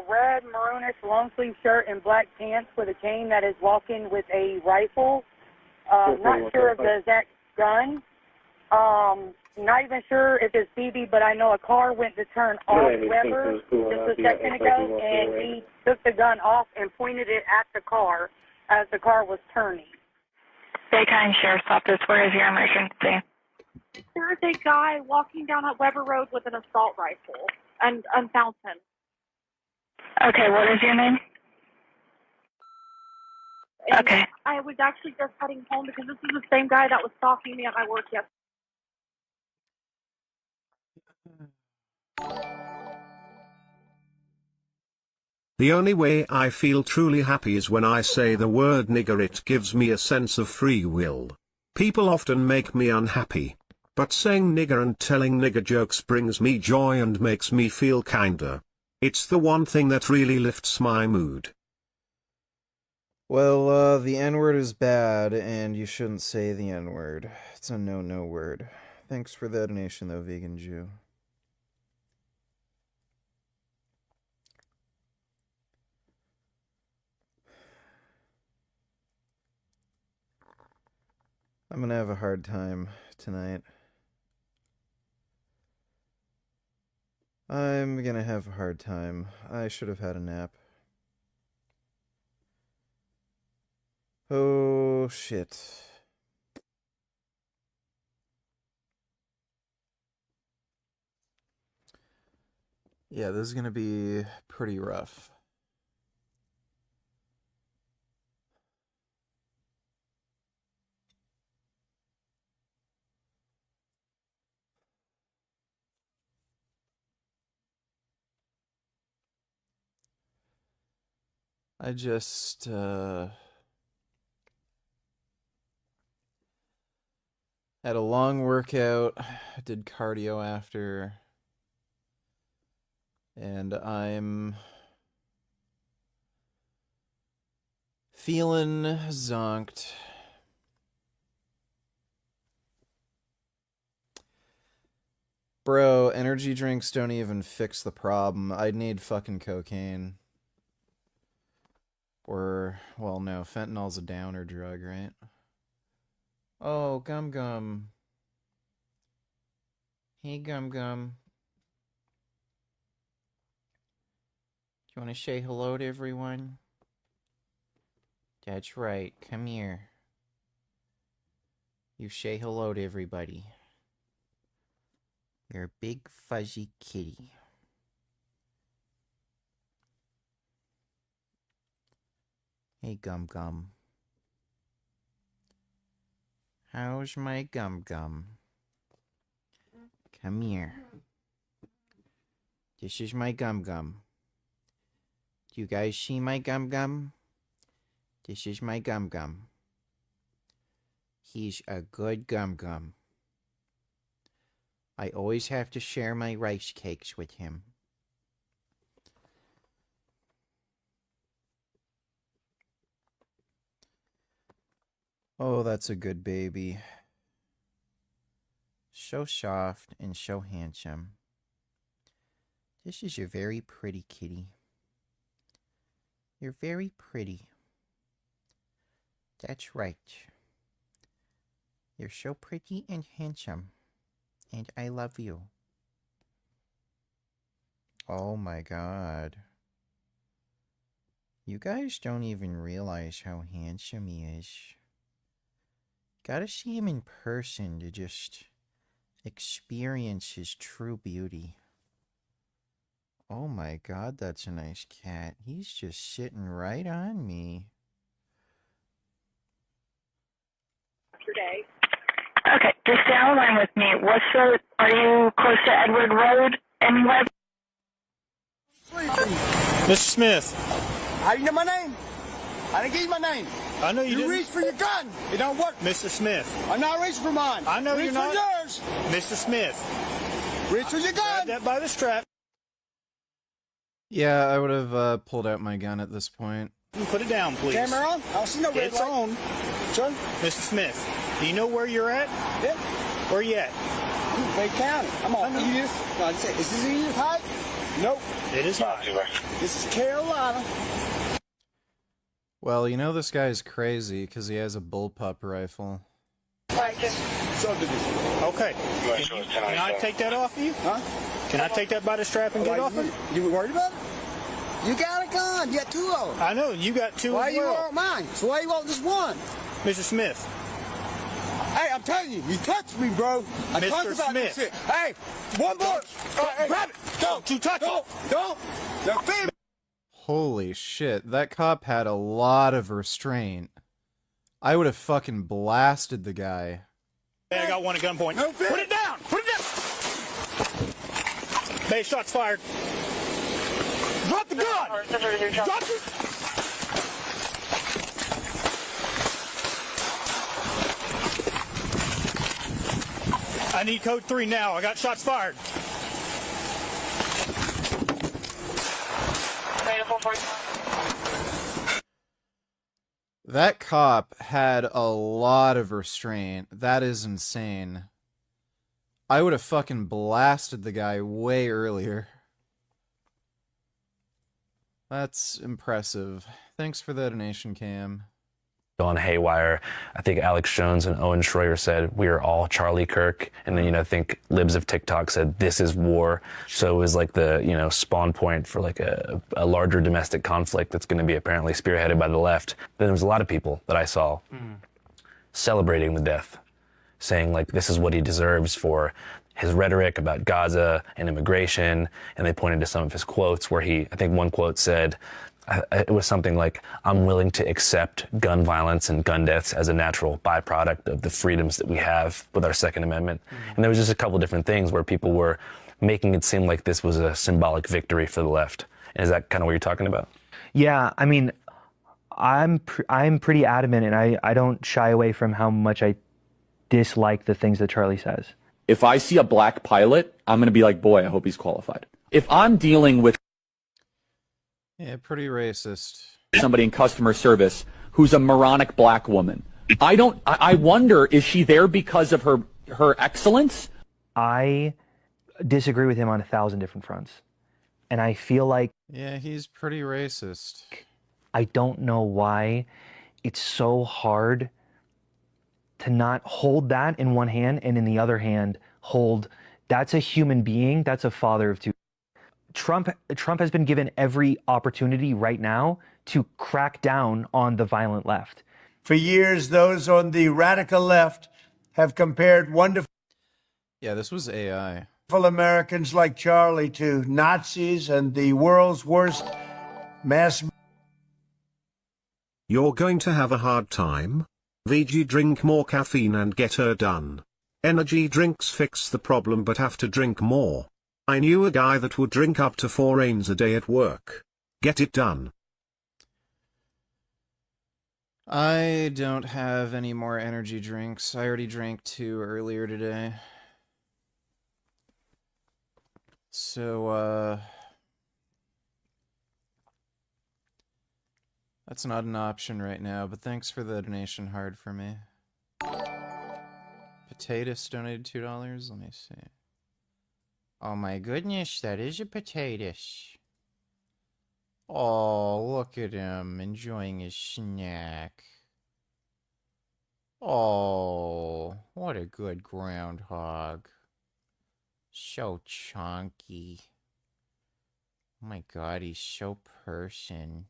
red maroonish long sleeve shirt and black pants with a cane that is walking with a rifle. Not sure of the exact gun. Not even sure if it's BB, but I know a car went to turn off Weber just a second ago, and he took the gun off and pointed it at the car as the car was turning. Dade County Sheriff's Office, where is your emergency? There's a guy walking down at Weber Road with an assault rifle and fountain. Okay, what is your name? And Okay. I was actually just heading home because this is the same guy that was stalking me at my work yesterday. The only way I feel truly happy is when I say the word nigger. It gives me a sense of free will. People often make me unhappy. But saying nigger and telling nigger jokes brings me joy and makes me feel kinder. It's the one thing that really lifts my mood. Well, the N-word is bad, and you shouldn't say the N-word. It's a no-no word. Thanks for the donation, though, Vegan Jew. I'm gonna have a hard time tonight. I'm gonna have a hard time. I should have had a nap. Oh, shit. Yeah, this is gonna be pretty rough. I just, had a long workout, did cardio after, and I'm feeling zonked. Bro, energy drinks don't even fix the problem. I'd need fucking cocaine. Or, well, no, fentanyl's a downer drug, right? Oh, Gum Gum. Hey, Gum Gum. Do you want to say hello to everyone? That's right. Come here. You say hello to everybody. You're a big fuzzy kitty. Hey, Gum Gum. How's my Gum Gum? Come here. This is my Gum Gum. Do you guys see my Gum Gum? This is my Gum Gum. He's a good Gum Gum. I always have to share my rice cakes with him. Oh, that's a good baby. So soft and so handsome. This is a very pretty kitty. You're very pretty. That's right. You're so pretty and handsome. And I love you. Oh my God. You guys don't even realize how handsome he is. Gotta see him in person to just experience his true beauty. Oh my God, that's a nice cat. He's just sitting right on me. Today. Okay, just stay on the line with me. Are you close to Edward Road anywhere? Mr. Smith. How do you know my name? I didn't give you my name. I know you didn't. You reached for your gun. It don't work. Mr. Smith. I'm not reaching for mine. I know you're not. Reach for yours. Mr. Smith. Reach for your gun. Grab that by the strap. Yeah, I would have pulled out my gun at this point. Put it down, please. Camera on? I don't see no red It's light. on. Son? Mr. Smith, do you know where you're at? Yeah. Where you at? Wake County. I'm on. Edith. No, is this Edith Height? Nope. It is not. This is Carolina. Well, you know this guy's crazy because he has a bullpup rifle. Okay. Can I take that off you? Huh? Can I take that by the strap and get off it? You worried about it? You got a gun. You got two of them. I know. You got two Why as you well. want mine? So why you want just one? Mr. Smith. Hey, I'm telling you, you touched me, bro. I Mr. talked about Smith. this shit. Hey, one more. Hey, grab it. Don't you touch it. Don't. No, feed me. Holy shit, that cop had a lot of restraint. I would have fucking blasted the guy. Hey, I got one at gunpoint. No, put it down! Put it down! Hey, shots fired. Drop the gun! Drop it! I need code 3 now. I got shots fired. That cop had a lot of restraint. That is insane. I would have fucking blasted the guy way earlier. That's impressive. Thanks for the donation, Cam. On Haywire, I think Alex Jones and Owen Schroyer said, we are all Charlie Kirk. And then, you know, I think Libs of TikTok said, this is war. So it was like the, you know, spawn point for like a larger domestic conflict that's going to be apparently spearheaded by the left. Then there was a lot of people that I saw celebrating the death, saying like, this is what he deserves for his rhetoric about Gaza and immigration. And they pointed to some of his quotes where I think one quote said, it was something like, I'm willing to accept gun violence and gun deaths as a natural byproduct of the freedoms that we have with our Second Amendment. And there was just a couple different things where people were making it seem like this was a symbolic victory for the left. And is that kind of what you're talking about? Yeah, I mean, I'm pretty adamant, and I don't shy away from how much I dislike the things that Charlie says. If I see a black pilot, I'm going to be like, boy, I hope he's qualified. If I'm dealing with Yeah, pretty racist. somebody in customer service who's a moronic black woman, I wonder, is she there because of her excellence? I disagree with him on 1,000 different fronts. And I feel like... Yeah, he's pretty racist. I don't know why it's so hard to not hold that in one hand and in the other hand hold, that's a human being, that's a father of two. Trump has been given every opportunity right now to crack down on the violent left. For years, those on the radical left have compared wonderful Yeah, this was AI. Americans like Charlie to Nazis and the world's worst mass. You're going to have a hard time? VG, drink more caffeine and get her done. Energy drinks fix the problem but have to drink more. I knew a guy that would drink up to 4 grains a day at work. Get it done. I don't have any more energy drinks. I already drank 2 earlier today. So, that's not an option right now, but thanks for the donation, hard for me. Potatoes donated $2. Let me see. Oh my goodness, that is a potatoes. Oh, look at him enjoying his snack. Oh, what a good groundhog. So chunky. Oh my god, he's so person.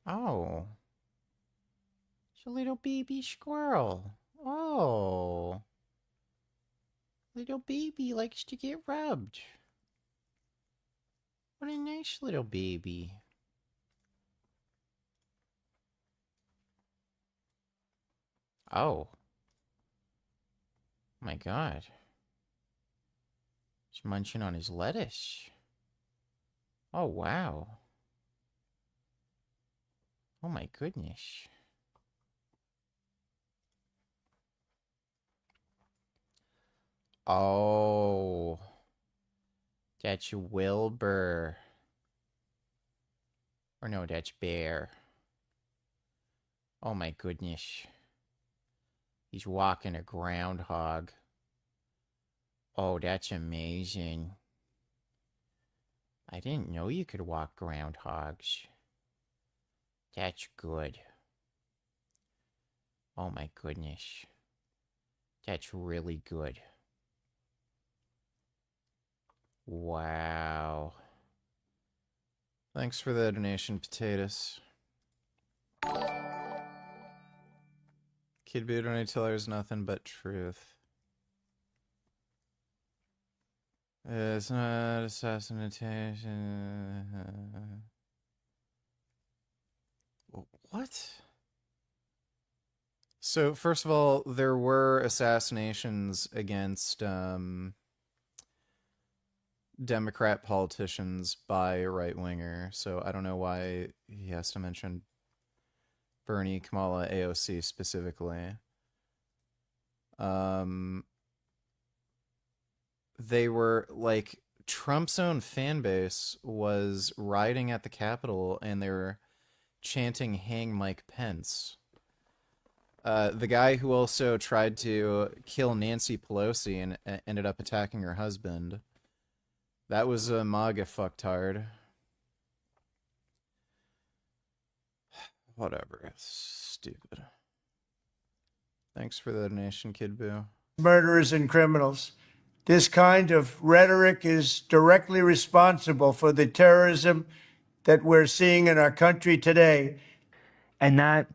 Oh. It's a little baby squirrel. Oh. Little baby likes to get rubbed. What a nice little baby. Oh. My god. He's munching on his lettuce. Oh, wow. Oh my goodness. Oh. That's Wilbur. Or no, that's Bear. Oh my goodness. He's walking a groundhog. Oh, that's amazing. I didn't know you could walk groundhogs. That's good. Oh my goodness. That's really good. Wow. Thanks for the donation, potatoes. Kid Boo donate till there's nothing but truth. It's not assassination. What? So, first of all, there were assassinations against Democrat politicians by a right-winger, so I don't know why he has to mention Bernie, Kamala, AOC specifically. They were, like, Trump's own fan base was rioting at the Capitol, and they were chanting, "Hang Mike Pence." The guy who also tried to kill Nancy Pelosi and ended up attacking her husband, that was a MAGA fucktard. Whatever. It's stupid. Thanks for the donation, Kid Boo. Murderers and criminals. This kind of rhetoric is directly responsible for the terrorism that we're seeing in our country today. And that,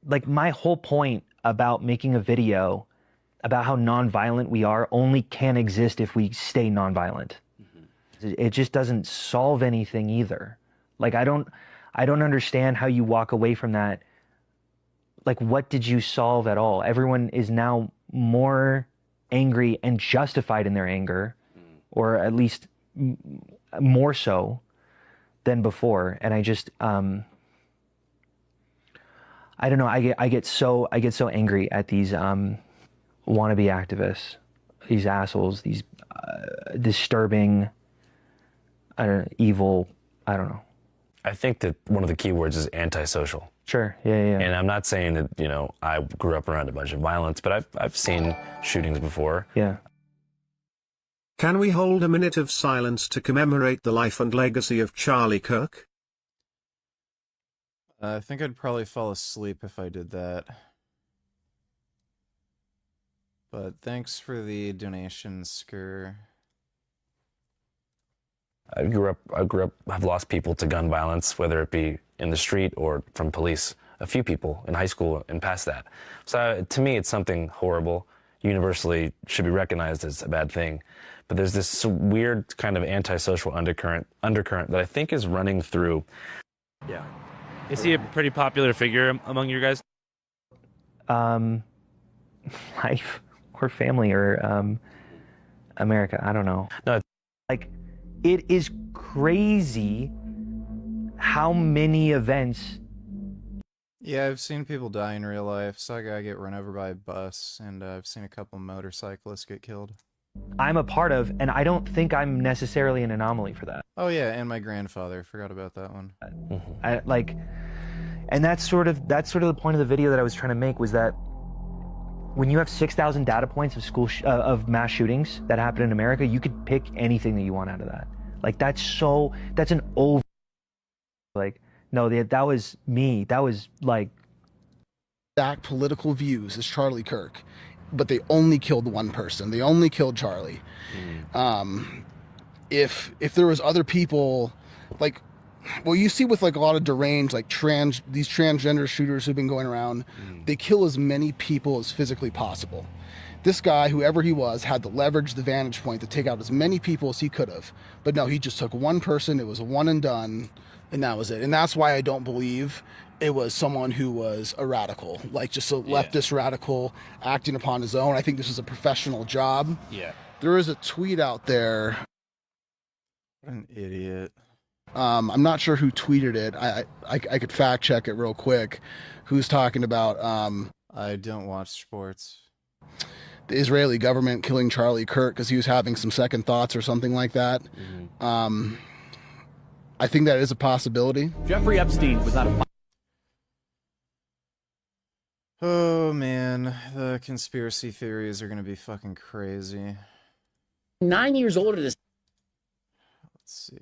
like, my whole point about making a video about how nonviolent we are only can exist if we stay nonviolent. It just doesn't solve anything either. Like, I don't understand how you walk away from that. Like, what did you solve at all? Everyone is now more angry and justified in their anger, or at least more so than before. And I just, I don't know. I get so angry at these wannabe activists, these assholes, these disturbing, evil. I don't know. I think that one of the key words is antisocial. Sure, yeah. And I'm not saying that, you know, I grew up around a bunch of violence, but I've seen shootings before. Yeah. Can we hold a minute of silence to commemorate the life and legacy of Charlie Kirk? I think I'd probably fall asleep if I did that. But thanks for the donation, Skur. I grew up, I've lost people to gun violence, whether it be in the street or from police. A few people in high school and past that. So to me, it's something horrible. Universally should be recognized as a bad thing. But there's this weird kind of antisocial undercurrent that I think is running through. Yeah. Is he a pretty popular figure among your guys? Life or family or America, I don't know. No, like, it is crazy how many events. Yeah, I've seen people die in real life. Saw a guy get run over by a bus, and I've seen a couple motorcyclists get killed. I'm a part of, and I don't think I'm necessarily an anomaly for that. Oh yeah, and my grandfather. Forgot about that one. And that's sort of the point of the video that I was trying to make, was that when you have 6,000 data points of of mass shootings that happen in America, you could pick anything that you want out of that. Like, that's an over. Like, no, that was me. That was like. Exact political views as Charlie Kirk, but they only killed one person. They only killed Charlie. If there was other people, like, well, you see with like a lot of deranged, like these transgender shooters who've been going around, they kill as many people as physically possible. This guy, whoever he was, had to leverage the vantage point to take out as many people as he could have. But no, he just took one person. It was a one and done, and that was it. And that's why I don't believe it was someone who was a radical, like just a leftist radical acting upon his own. I think this was a professional job. Yeah. There is a tweet out there. What an idiot. I'm not sure who tweeted it. I could fact check it real quick. Who's talking about? I don't watch sports. The Israeli government killing Charlie Kirk because he was having some second thoughts or something like that. I think that is a possibility. Jeffrey Epstein was not a. Oh man, the conspiracy theories are gonna be fucking crazy. 9 years older than this. Let's see.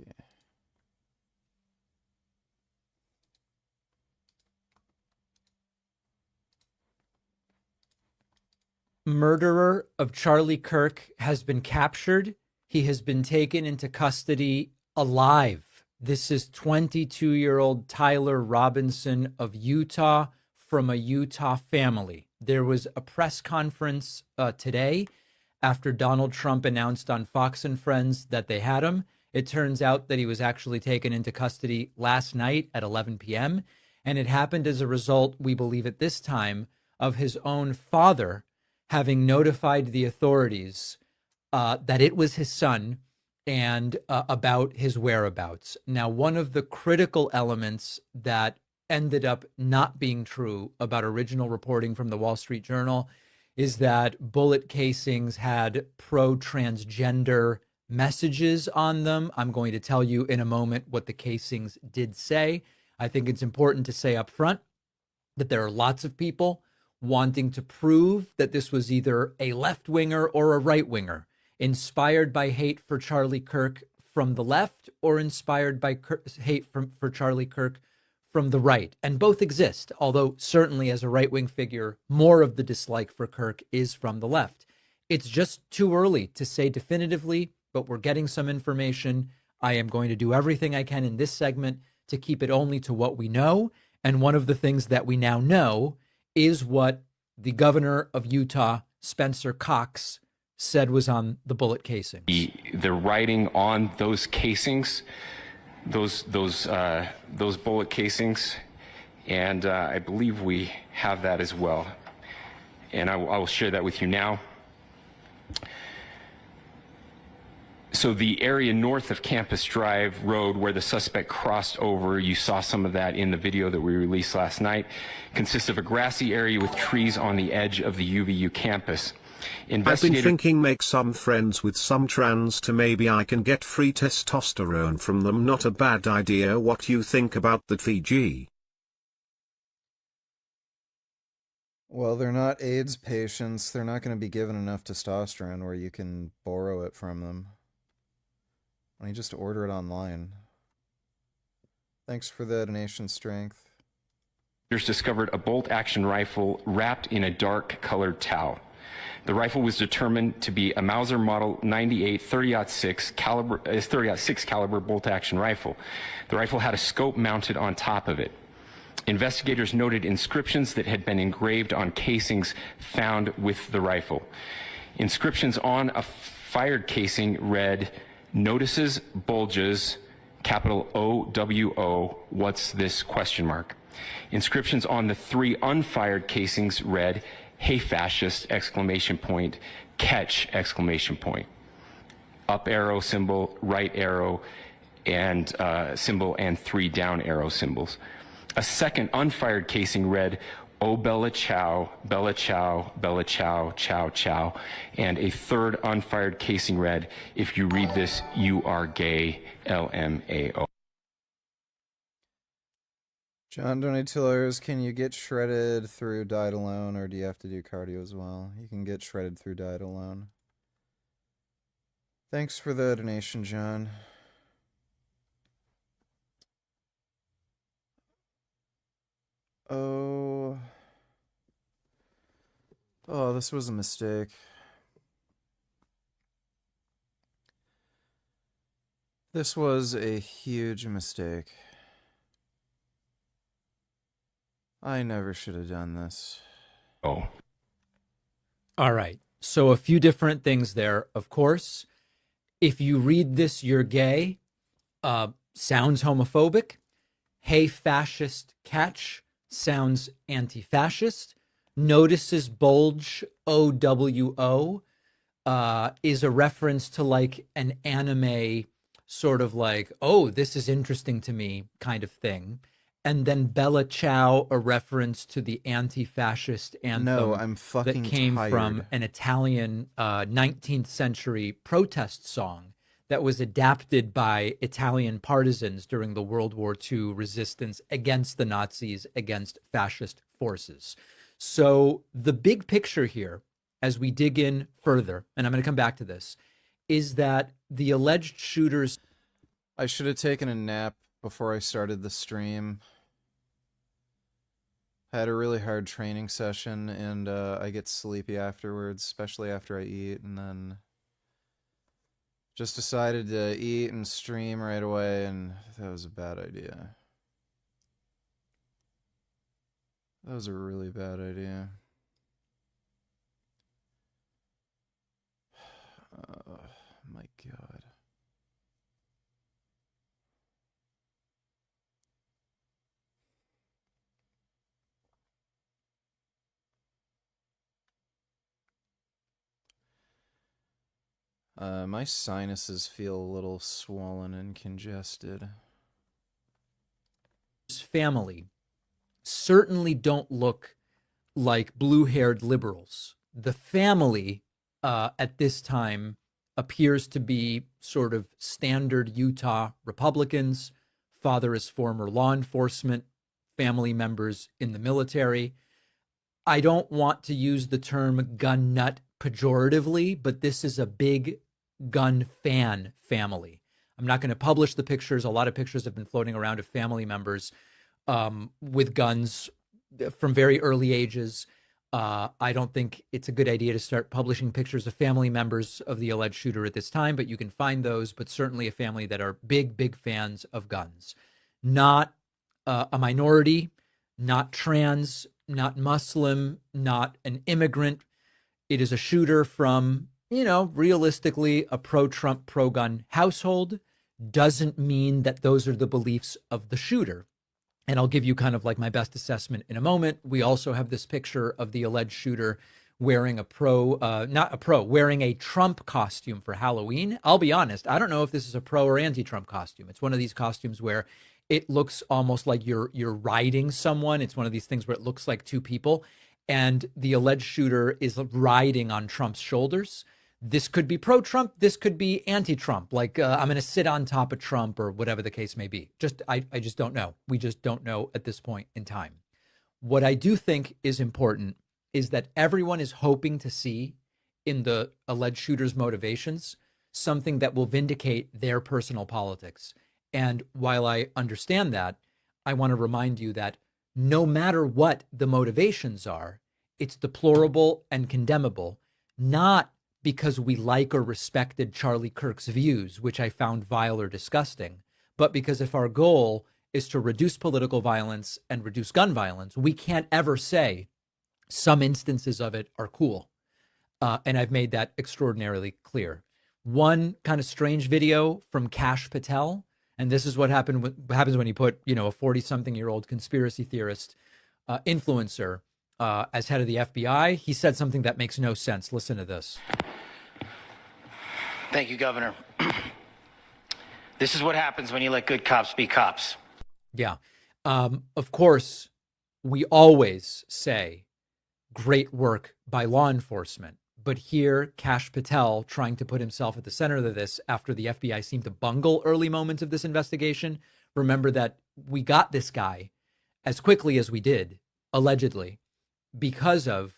Murderer of Charlie Kirk has been captured He has been taken into custody alive. This is 22-year-old Tyler Robinson of Utah, from a Utah family. There was a press conference today after Donald Trump announced on Fox and Friends that they had him. It turns out that he was actually taken into custody last night at 11 p.m. And it happened as a result, we believe at this time, of his own father having notified the authorities that it was his son and about his whereabouts. Now, one of the critical elements that ended up not being true about original reporting from the Wall Street Journal is that bullet casings had pro-transgender messages on them. I'm going to tell you in a moment what the casings did say. I think it's important to say up front that there are lots of people wanting to prove that this was either a left-winger or a right-winger, inspired by hate for Charlie Kirk from the left or inspired by hate for Charlie Kirk from the right. And both exist, although certainly as a right-wing figure, more of the dislike for Kirk is from the left. It's just too early to say definitively, but we're getting some information. I am going to do everything I can in this segment to keep it only to what we know. And one of the things that we now know is what the governor of Utah, Spencer Cox, said was on the bullet casings. The writing on those casings, those bullet casings, and I believe we have that as well. And I will share that with you now. So the area north of Campus Drive Road where the suspect crossed over, you saw some of that in the video that we released last night, consists of a grassy area with trees on the edge of the UVU campus. I've been thinking make some friends with some trans to maybe I can get free testosterone from them. Not a bad idea. What you think about that, Fiji? Well, they're not AIDS patients. They're not going to be given enough testosterone where you can borrow it from them. Why don't you just order it online? Thanks for the donation, Strength. Discovered a bolt-action rifle wrapped in a dark-colored towel. The rifle was determined to be a Mauser Model 98 30-06 caliber bolt-action rifle. The rifle had a scope mounted on top of it. Investigators noted inscriptions that had been engraved on casings found with the rifle. Inscriptions on a fired casing read, "Notices bulges, capital OWO, what's this question mark?" Inscriptions on the 3 unfired casings read, "Hey fascist, exclamation point, catch, exclamation point." Up arrow symbol, right arrow and symbol, and 3 down arrow symbols. A second unfired casing read, "Oh Bella Chow, Bella Chow, Bella Chow, Chow Chow." And a third unfired casing read, "If you read this, you are gay, LMAO." John Donate Tillers, can you get shredded through diet alone, or do you have to do cardio as well? You can get shredded through diet alone. Thanks for the donation, John. Oh, this was a mistake. This was a huge mistake. I never should have done this. Oh. All right. So a few different things there. Of course, if you read this, you're gay, sounds homophobic. Hey fascist, catch, sounds anti-fascist. Notices bulge, OWO, is a reference to like an anime sort of like, oh, this is interesting to me kind of thing. And then Bella Ciao, a reference to the anti-fascist anthem that came from an Italian 19th century protest song that was adapted by Italian partisans during the World War II resistance against the Nazis, against fascist forces. So the big picture here, as we dig in further, and I'm going to come back to this, is that the alleged shooters... I should have taken a nap before I started the stream. I had a really hard training session, and I get sleepy afterwards, especially after I eat, and then Just decided to eat and stream right away, and that was a bad idea. That was a really bad idea. Oh, my God. My sinuses feel a little swollen and congested. Family certainly don't look like blue-haired liberals. The family at this time appears to be sort of standard Utah Republicans. Father is former law enforcement, family members in the military. I don't want to use the term gun nut pejoratively, but this is a big gun fan family. I'm not going to publish the pictures. A lot of pictures have been floating around of family members with guns from very early ages. I don't think it's a good idea to start publishing pictures of family members of the alleged shooter at this time, but you can find those, but certainly a family that are big, big fans of guns. Not a minority, not trans, not Muslim, not an immigrant. It is a shooter from, realistically a pro-Trump, pro-gun household. Doesn't mean that those are the beliefs of the shooter. And I'll give you kind of like my best assessment in a moment. We also have this picture of the alleged shooter wearing wearing a Trump costume for Halloween. I'll be honest, I don't know if this is a pro or anti-Trump costume. It's one of these costumes where it looks almost like you're riding someone. It's one of these things where it looks like two people, and the alleged shooter is riding on Trump's shoulders. This could be pro-Trump. This could be anti-Trump. Like I'm going to sit on top of Trump or whatever the case may be. I just don't know. We just don't know at this point in time. What I do think is important is that everyone is hoping to see in the alleged shooter's motivations something that will vindicate their personal politics. And while I understand that, I want to remind you that no matter what the motivations are, it's deplorable and condemnable, not because we like or respected Charlie Kirk's views, which I found vile or disgusting, but because if our goal is to reduce political violence and reduce gun violence, we can't ever say some instances of it are cool. And I've made that extraordinarily clear. One kind of strange video from Kash Patel, and this is what happens when you put, a 40-something-year-old conspiracy theorist influencer as head of the FBI. He said something that makes no sense. Listen to this. Thank you, Governor. This is what happens when you let good cops be cops. Yeah. Of course, we always say great work by law enforcement. But here, Kash Patel trying to put himself at the center of this after the FBI seemed to bungle early moments of this investigation. Remember that we got this guy as quickly as we did, allegedly, because of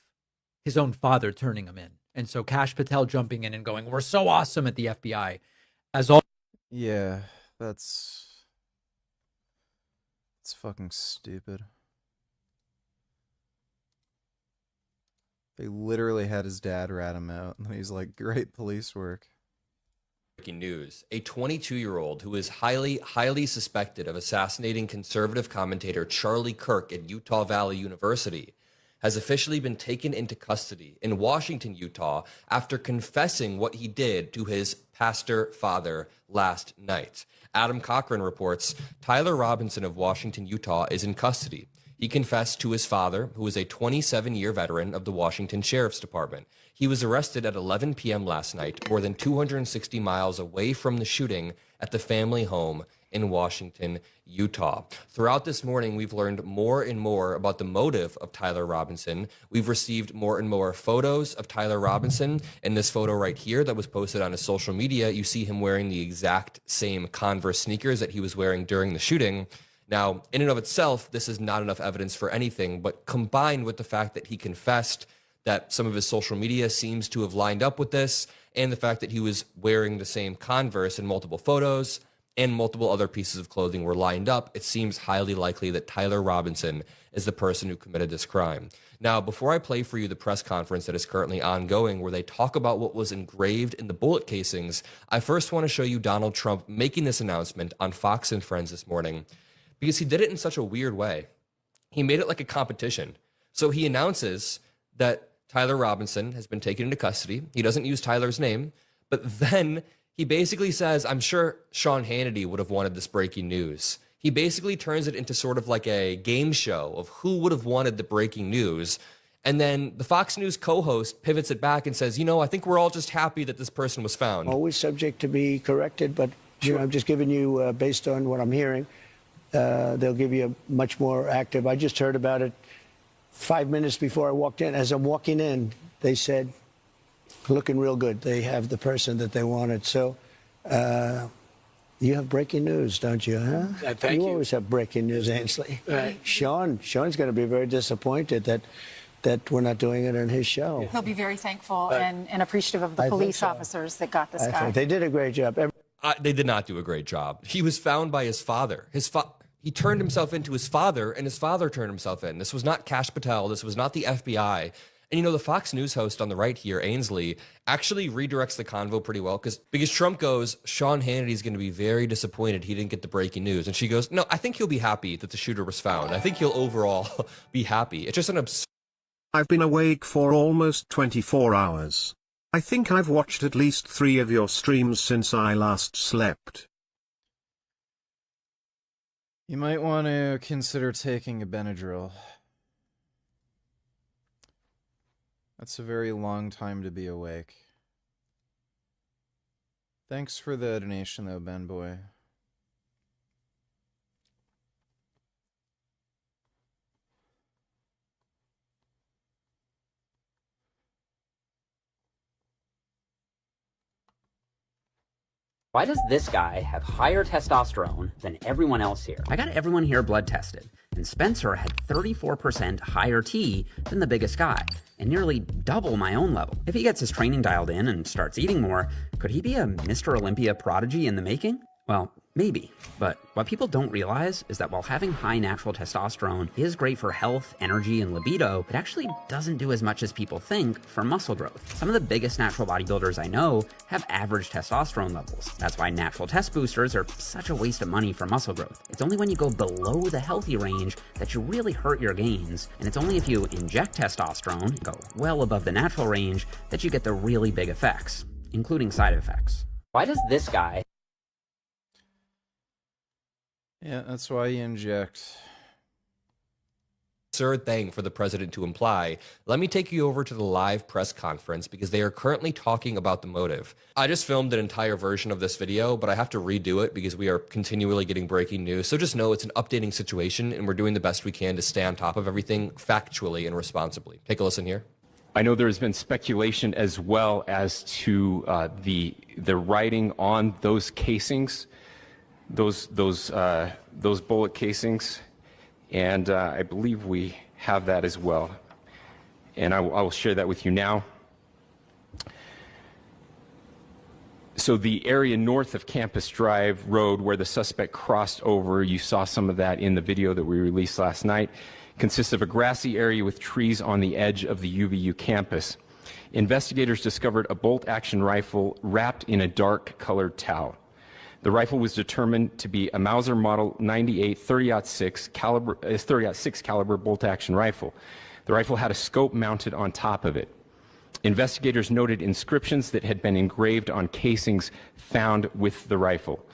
his own father turning him in. And so Kash Patel jumping in and going, we're so awesome at the FBI. Yeah, it's fucking stupid. They literally had his dad rat him out, and he's like, great police work. Breaking news. A 22-year-old who is highly suspected of assassinating conservative commentator Charlie Kirk at Utah Valley University has officially been taken into custody in Washington, Utah, after confessing what he did to his pastor father last night. Adam Cochran reports Tyler Robinson of Washington, Utah is in custody. He confessed to his father, who is a 27-year veteran of the Washington Sheriff's Department. He was arrested at 11 p.m. last night, more than 260 miles away from the shooting at the family home in Washington, Utah. Throughout this morning, we've learned more and more about the motive of Tyler Robinson. We've received more and more photos of Tyler Robinson. In this photo right here that was posted on his social media, you see him wearing the exact same Converse sneakers that he was wearing during the shooting. Now, in and of itself, this is not enough evidence for anything, but combined with the fact that he confessed, that some of his social media seems to have lined up with this, and the fact that he was wearing the same Converse in multiple photos, and multiple other pieces of clothing were lined up, it seems highly likely that Tyler Robinson is the person who committed this crime. Now, before I play for you the press conference that is currently ongoing where they talk about what was engraved in the bullet casings, I first want to show you Donald Trump making this announcement on Fox and Friends this morning, because he did it in such a weird way. He made it like a competition. So he announces that Tyler Robinson has been taken into custody. He doesn't use Tyler's name, but then he basically says, I'm sure Sean Hannity would have wanted this breaking news. He basically turns it into sort of like a game show of who would have wanted the breaking news. And then the Fox News co-host pivots it back and says, I think we're all just happy that this person was found. Always subject to be corrected, but I'm just giving you, based on what I'm hearing, they'll give you a much more active. I just heard about it 5 minutes before I walked in. As I'm walking in, they said, looking real good. They have the person that they wanted. So you have breaking news, don't you, huh? Thank you. You always have breaking news, Ainsley. Sean's going to be very disappointed that we're not doing it on his show. He'll be very thankful and appreciative of the police officers that got this guy. They did a great job. They did not do a great job. He was found by his father. He turned himself into his father, and his father turned himself in. This was not Kash Patel. This was not the FBI. And the Fox News host on the right here, Ainsley, actually redirects the convo pretty well because Trump goes, Sean Hannity's going to be very disappointed he didn't get the breaking news. And she goes, no, I think he'll be happy that the shooter was found. I think he'll overall be happy. It's just an absurd. I've been awake for almost 24 hours. I think I've watched at least 3 of your streams since I last slept. You might want to consider taking a Benadryl. That's a very long time to be awake. Thanks for the donation, though, Ben Boy. Why does this guy have higher testosterone than everyone else here? I got everyone here blood tested, and Spencer had 34% higher T than the biggest guy, and nearly double my own level. If he gets his training dialed in and starts eating more, could he be a Mr. Olympia prodigy in the making? Well, maybe. But what people don't realize is that while having high natural testosterone is great for health, energy, and libido, it actually doesn't do as much as people think for muscle growth. Some of the biggest natural bodybuilders I know have average testosterone levels. That's why natural test boosters are such a waste of money for muscle growth. It's only when you go below the healthy range that you really hurt your gains, and it's only if you inject testosterone, go well above the natural range, that you get the really big effects, including side effects. Why does this guy... Yeah, that's why you inject. Absurd thing for the president to imply. Let me take you over to the live press conference because they are currently talking about the motive. I just filmed an entire version of this video, but I have to redo it because we are continually getting breaking news. So just know it's an updating situation and we're doing the best we can to stay on top of everything factually and responsibly. Take a listen here. I know there has been speculation as well as to the writing on those casings. Those bullet casings, and I believe we have that as well, and I will share that with you now. So the area north of Campus Drive Road where the suspect crossed over, you saw some of that in the video that we released last night, consists of a grassy area with trees on the edge of the UVU campus. Investigators discovered a bolt-action rifle wrapped in a dark colored towel. The rifle was determined to be a Mauser Model 98 30-06 caliber bolt-action rifle. The rifle had a scope mounted on top of it. Investigators noted inscriptions that had been engraved on casings found with the rifle.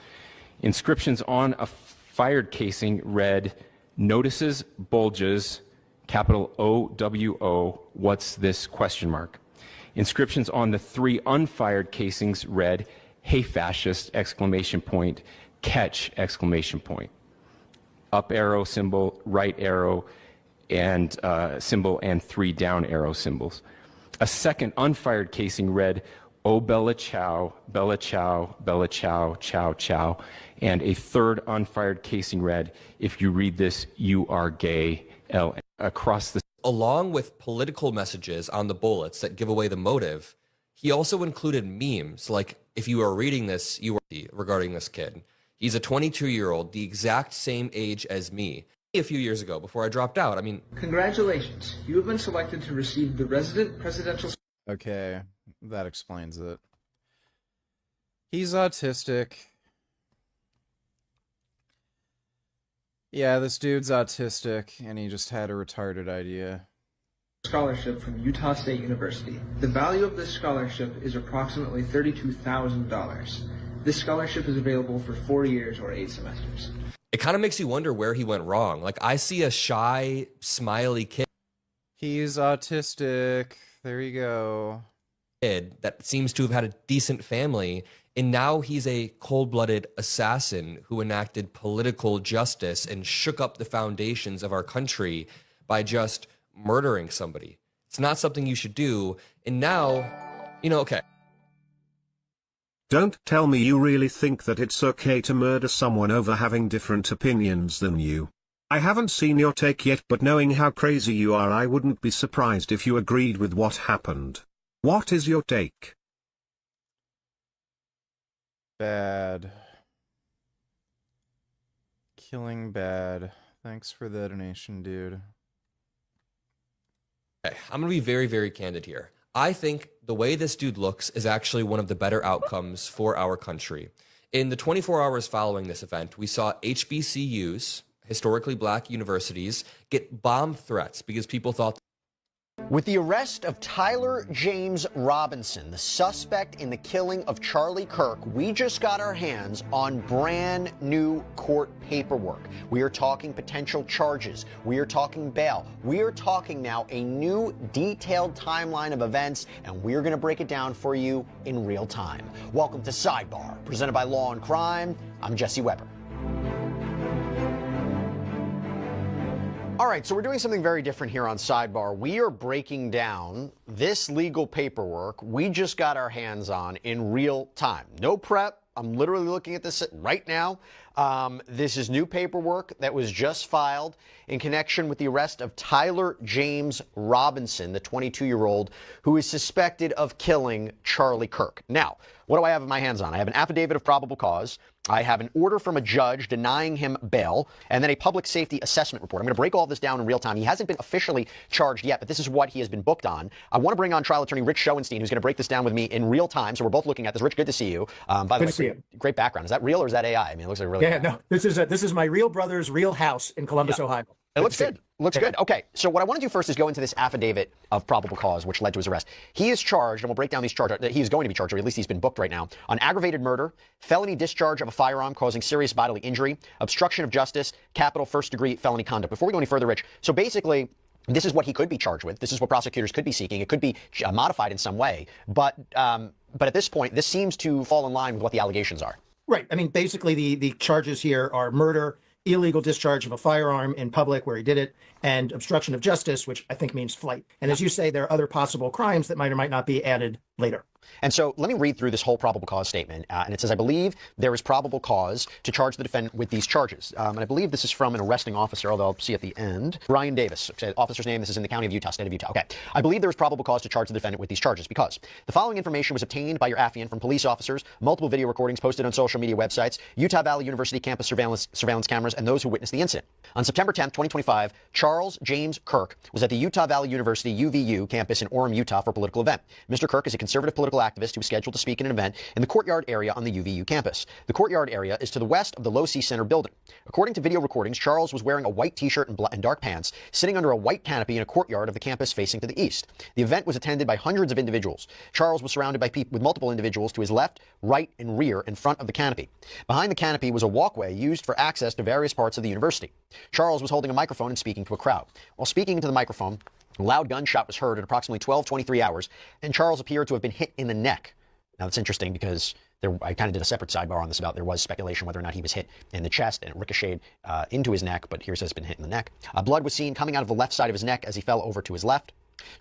Inscriptions on a fired casing read, "Notices bulges, capital OWO, what's this?" ? Inscriptions on the 3 unfired casings read, "Hey fascist!" ! Catch! ! Up arrow symbol, right arrow and symbol, and 3 down arrow symbols. A second unfired casing read, "Oh Bella Chow, Bella Chow, Bella Chow, Chow Chow," and a third unfired casing read, "If you read this, you are gay." Across the Along with political messages on the bullets that give away the motive, he also included memes like, if you are reading this, you are regarding this kid. He's a 22-year-old, the exact same age as me. a few years ago before I dropped out. I mean, congratulations. You have been selected to receive the resident presidential... Okay, that explains it. He's autistic. Yeah, this dude's autistic, and he just had a retarded idea. Scholarship from Utah State University. The value of this scholarship is approximately $32,000. This scholarship is available for 4 years or 8 semesters. It kind of makes you wonder where he went wrong. Like, I see a shy, smiley kid. He's autistic. There you go. That seems to have had a decent family, and now he's a cold-blooded assassin who enacted political justice and shook up the foundations of our country by just murdering somebody. It's not something you should do, and now, okay. Don't tell me you really think that it's okay to murder someone over having different opinions than you. I haven't seen your take yet, but knowing how crazy you are, I wouldn't be surprised if you agreed with what happened. What is your take? Bad. Killing bad. Thanks for the donation, dude. Okay, I'm going to be very, very candid here. I think the way this dude looks is actually one of the better outcomes for our country. In the 24 hours following this event, we saw HBCUs, historically black universities, get bomb threats because people thought... With the arrest of Tyler James Robinson, the suspect in the killing of Charlie Kirk, we just got our hands on brand new court paperwork. We are talking potential charges. We are talking bail. We are talking now a new detailed timeline of events, and we're going to break it down for you in real time. Welcome to Sidebar, presented by Law and Crime. I'm Jesse Weber. All right, so we're doing something very different here on Sidebar. We are breaking down this legal paperwork we just got our hands on in real time. No prep. I'm literally looking at this right now. This is new paperwork that was just filed in connection with the arrest of Tyler James Robinson, the 22-year-old who is suspected of killing Charlie Kirk. Now, what do I have in my hands on? I have an affidavit of probable cause. I have an order from a judge denying him bail, and then a public safety assessment report. I'm going to break all this down in real time. He hasn't been officially charged yet, but this is what he has been booked on. I want to bring on trial attorney Rich Schoenstein, who's going to break this down with me in real time. So we're both looking at this. Rich, good to see you. By the way, great background. Is that real or is that AI? I mean, it looks like really. Yeah, no. This is my real brother's real house in Columbus, Ohio. It looks good. Looks good. Okay, so what I want to do first is go into this affidavit of probable cause, which led to his arrest. He is charged, and we'll break down these charges. He is going to be charged, or at least he's been booked right now, on aggravated murder, felony discharge of a firearm causing serious bodily injury, obstruction of justice, capital first-degree felony conduct. Before we go any further, Rich, so basically, this is what he could be charged with. This is what prosecutors could be seeking. It could be modified in some way, but at this point, this seems to fall in line with what the allegations are. Right. I mean, basically, the charges here are murder, illegal discharge of a firearm in public where he did it, and obstruction of justice, which I think means flight. And as you say, there are other possible crimes that might or might not be added later. And so let me read through this whole probable cause statement. And it says, I believe there is probable cause to charge the defendant with these charges. And I believe this is from an arresting officer, although I'll see at the end. Ryan Davis, officer's name. This is in the county of Utah, state of Utah. Okay. I believe there is probable cause to charge the defendant with these charges because the following information was obtained by your affiant from police officers, multiple video recordings posted on social media websites, Utah Valley University campus surveillance cameras, and those who witnessed the incident. On September 10th, 2025, Charles James Kirk was at the Utah Valley University UVU campus in Orem, Utah for a political event. Mr. Kirk is a conservative political activist who was scheduled to speak in an event in the courtyard area on the UVU campus. The courtyard area is to the west of the Low C Center building. According to video recordings, Charles was wearing a white t-shirt and dark pants, sitting under a white canopy in a courtyard of the campus facing to the east. The event was attended by hundreds of individuals. Charles was surrounded by people with multiple individuals to his left, right, and rear in front of the canopy. Behind the canopy was a walkway used for access to various parts of the university. Charles was holding a microphone and speaking to a crowd. While speaking into the microphone, a loud gunshot was heard at approximately 12:23 hours, and Charles appeared to have been hit in the neck. Now, it's interesting because I kind of did a separate sidebar on this about there was speculation whether or not he was hit in the chest and it ricocheted into his neck, but here it says been hit in the neck. Blood was seen coming out of the left side of his neck as he fell over to his left.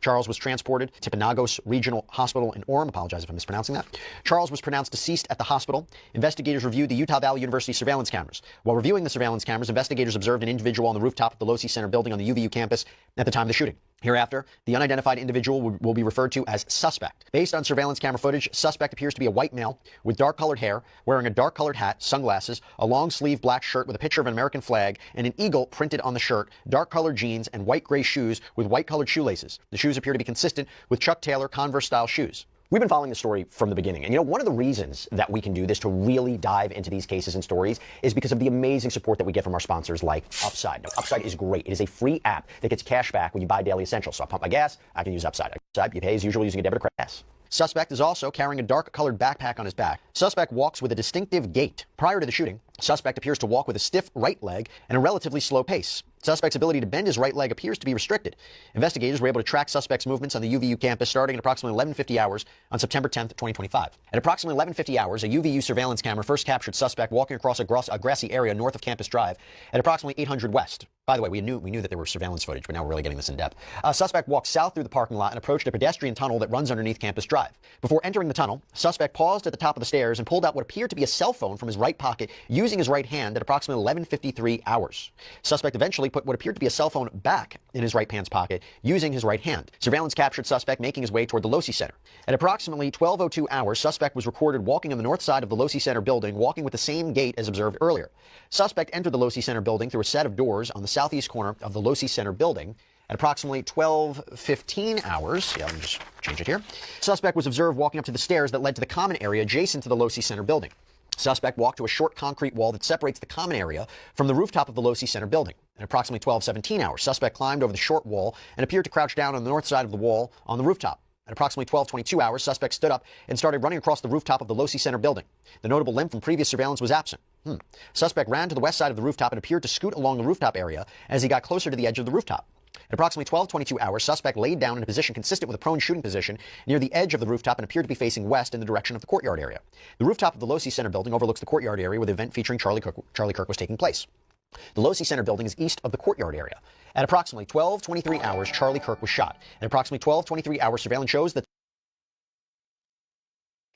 Charles was transported to Penagos Regional Hospital in Orem. Apologize if I'm mispronouncing that. Charles was pronounced deceased at the hospital. Investigators reviewed the Utah Valley University surveillance cameras. While reviewing the surveillance cameras, investigators observed an individual on the rooftop of the Low C Center building on the UVU campus at the time of the shooting. Hereafter, the unidentified individual will be referred to as suspect. Based on surveillance camera footage, suspect appears to be a white male with dark-colored hair, wearing a dark-colored hat, sunglasses, a long-sleeved black shirt with a picture of an American flag, and an eagle printed on the shirt, dark-colored jeans, and white-gray shoes with white-colored shoelaces. The shoes appear to be consistent with Chuck Taylor Converse-style shoes. We've been following the story from the beginning. And one of the reasons that we can do this to really dive into these cases and stories is because of the amazing support that we get from our sponsors like Upside. Now, Upside is great. It is a free app that gets cash back when you buy daily essentials. So I pump my gas, I can use Upside. Upside, you pay as usual using a debit or credit. Yes. Suspect is also carrying a dark-colored backpack on his back. Suspect walks with a distinctive gait. Prior to the shooting, suspect appears to walk with a stiff right leg and a relatively slow pace. Suspect's ability to bend his right leg appears to be restricted. Investigators were able to track suspect's movements on the UVU campus starting at approximately 11:50 hours on September 10th, 2025. At approximately 11:50 hours, a UVU surveillance camera first captured suspect walking across a grassy area north of Campus Drive at approximately 800 West. By the way, we knew that there were surveillance footage, but now we're really getting this in depth. Suspect walked south through the parking lot and approached a pedestrian tunnel that runs underneath Campus Drive. Before entering the tunnel, suspect paused at the top of the stairs and pulled out what appeared to be a cell phone from his right pocket using his right hand at approximately 11:53 hours. Suspect eventually put what appeared to be a cell phone back in his right pants pocket using his right hand. Surveillance captured suspect making his way toward the Losi Center. At approximately 12:02 hours, suspect was recorded walking on the north side of the Losi Center building, walking with the same gait as observed earlier. Suspect entered the Losi Center building through a set of doors on the southeast corner of the Losi Center building. At approximately 12:15 hours, let me just change it here, suspect was observed walking up to the stairs that led to the common area adjacent to the Losi Center building. Suspect walked to a short concrete wall that separates the common area from the rooftop of the Losi Center building. At approximately 12:17 hours, suspect climbed over the short wall and appeared to crouch down on the north side of the wall on the rooftop. At approximately 12:22 hours, suspect stood up and started running across the rooftop of the Losi Center building. The notable limb from previous surveillance was absent. Suspect ran to the west side of the rooftop and appeared to scoot along the rooftop area as he got closer to the edge of the rooftop. At approximately 12:22 hours, suspect laid down in a position consistent with a prone shooting position near the edge of the rooftop and appeared to be facing west in the direction of the courtyard area. The rooftop of the Losi Center building overlooks the courtyard area where the event featuring Charlie Kirk was taking place. The Losi Center building is east of the courtyard area. At approximately 12:23 hours, Charlie Kirk was shot. At approximately 12:23 hours, surveillance shows that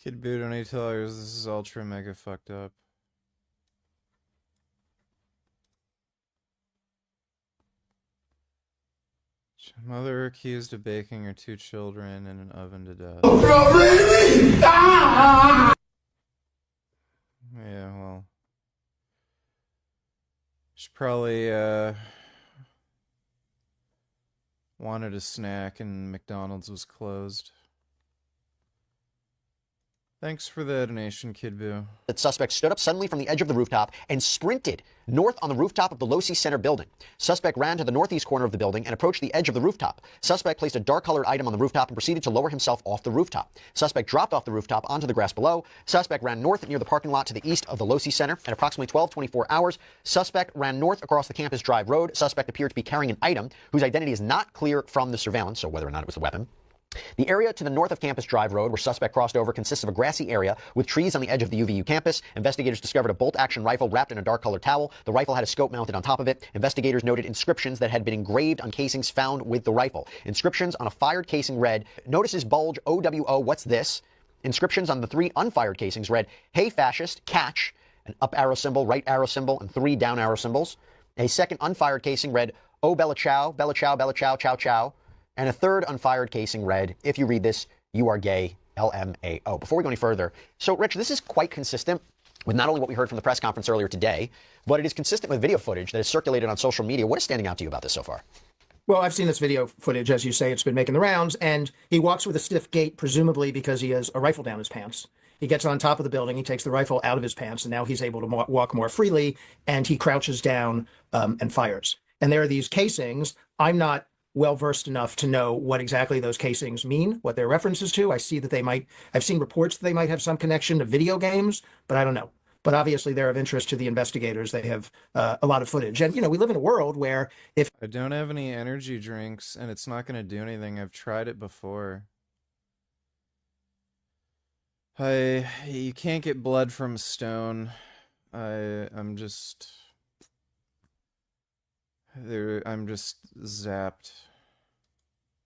Kid Boo $20. This is ultra mega fucked up. Mother accused of baking her 2 children in an oven to death. Yeah, well. She probably wanted a snack and McDonald's was closed. Thanks for the donation, Kid Boo. that suspect stood up suddenly from the edge of the rooftop and sprinted north on the rooftop of the Losi Center building. Suspect ran to the northeast corner of the building and approached the edge of the rooftop. Suspect placed a dark-colored item on the rooftop and proceeded to lower himself off the rooftop. Suspect dropped off the rooftop onto the grass below. Suspect ran north near the parking lot to the east of the Losi Center. At approximately 12:24 hours, suspect ran north across the Campus Drive Road. Suspect appeared to be carrying an item whose identity is not clear from the surveillance, so whether or not it was a weapon. The area to the north of Campus Drive Road where suspect crossed over consists of a grassy area with trees on the edge of the UVU campus. Investigators discovered a bolt-action rifle wrapped in a dark-colored towel. The rifle had a scope mounted on top of it. Investigators noted inscriptions that had been engraved on casings found with the rifle. Inscriptions on a fired casing read, "Notices bulge OWO, what's this?" Inscriptions on the 3 unfired casings read, "Hey fascist, catch," an up arrow symbol, right arrow symbol, and 3 down arrow symbols. A second unfired casing read, "Oh Bella Chow, Bella Chow, Bella Chow, Chow Chow." And a third unfired casing read, "If you read this, you are gay, LMAO." Before we go any further, so Rich, this is quite consistent with not only what we heard from the press conference earlier today, but it is consistent with video footage that is circulated on social media. What is standing out to you about this so far? Well, I've seen this video footage, as you say, it's been making the rounds, and he walks with a stiff gait, presumably because he has a rifle down his pants. He gets on top of the building, he takes the rifle out of his pants, and now he's able to walk more freely, and he crouches down and fires. And there are these casings. I'm not well-versed enough to know what exactly those casings mean, what they're references to. I see that I've seen reports that they might have some connection to video games, but I don't know. But obviously they're of interest to the investigators. They have a lot of footage. And, we live in a world where if I don't have any energy drinks and it's not going to do anything. I've tried it before. You can't get blood from stone. I'm just zapped.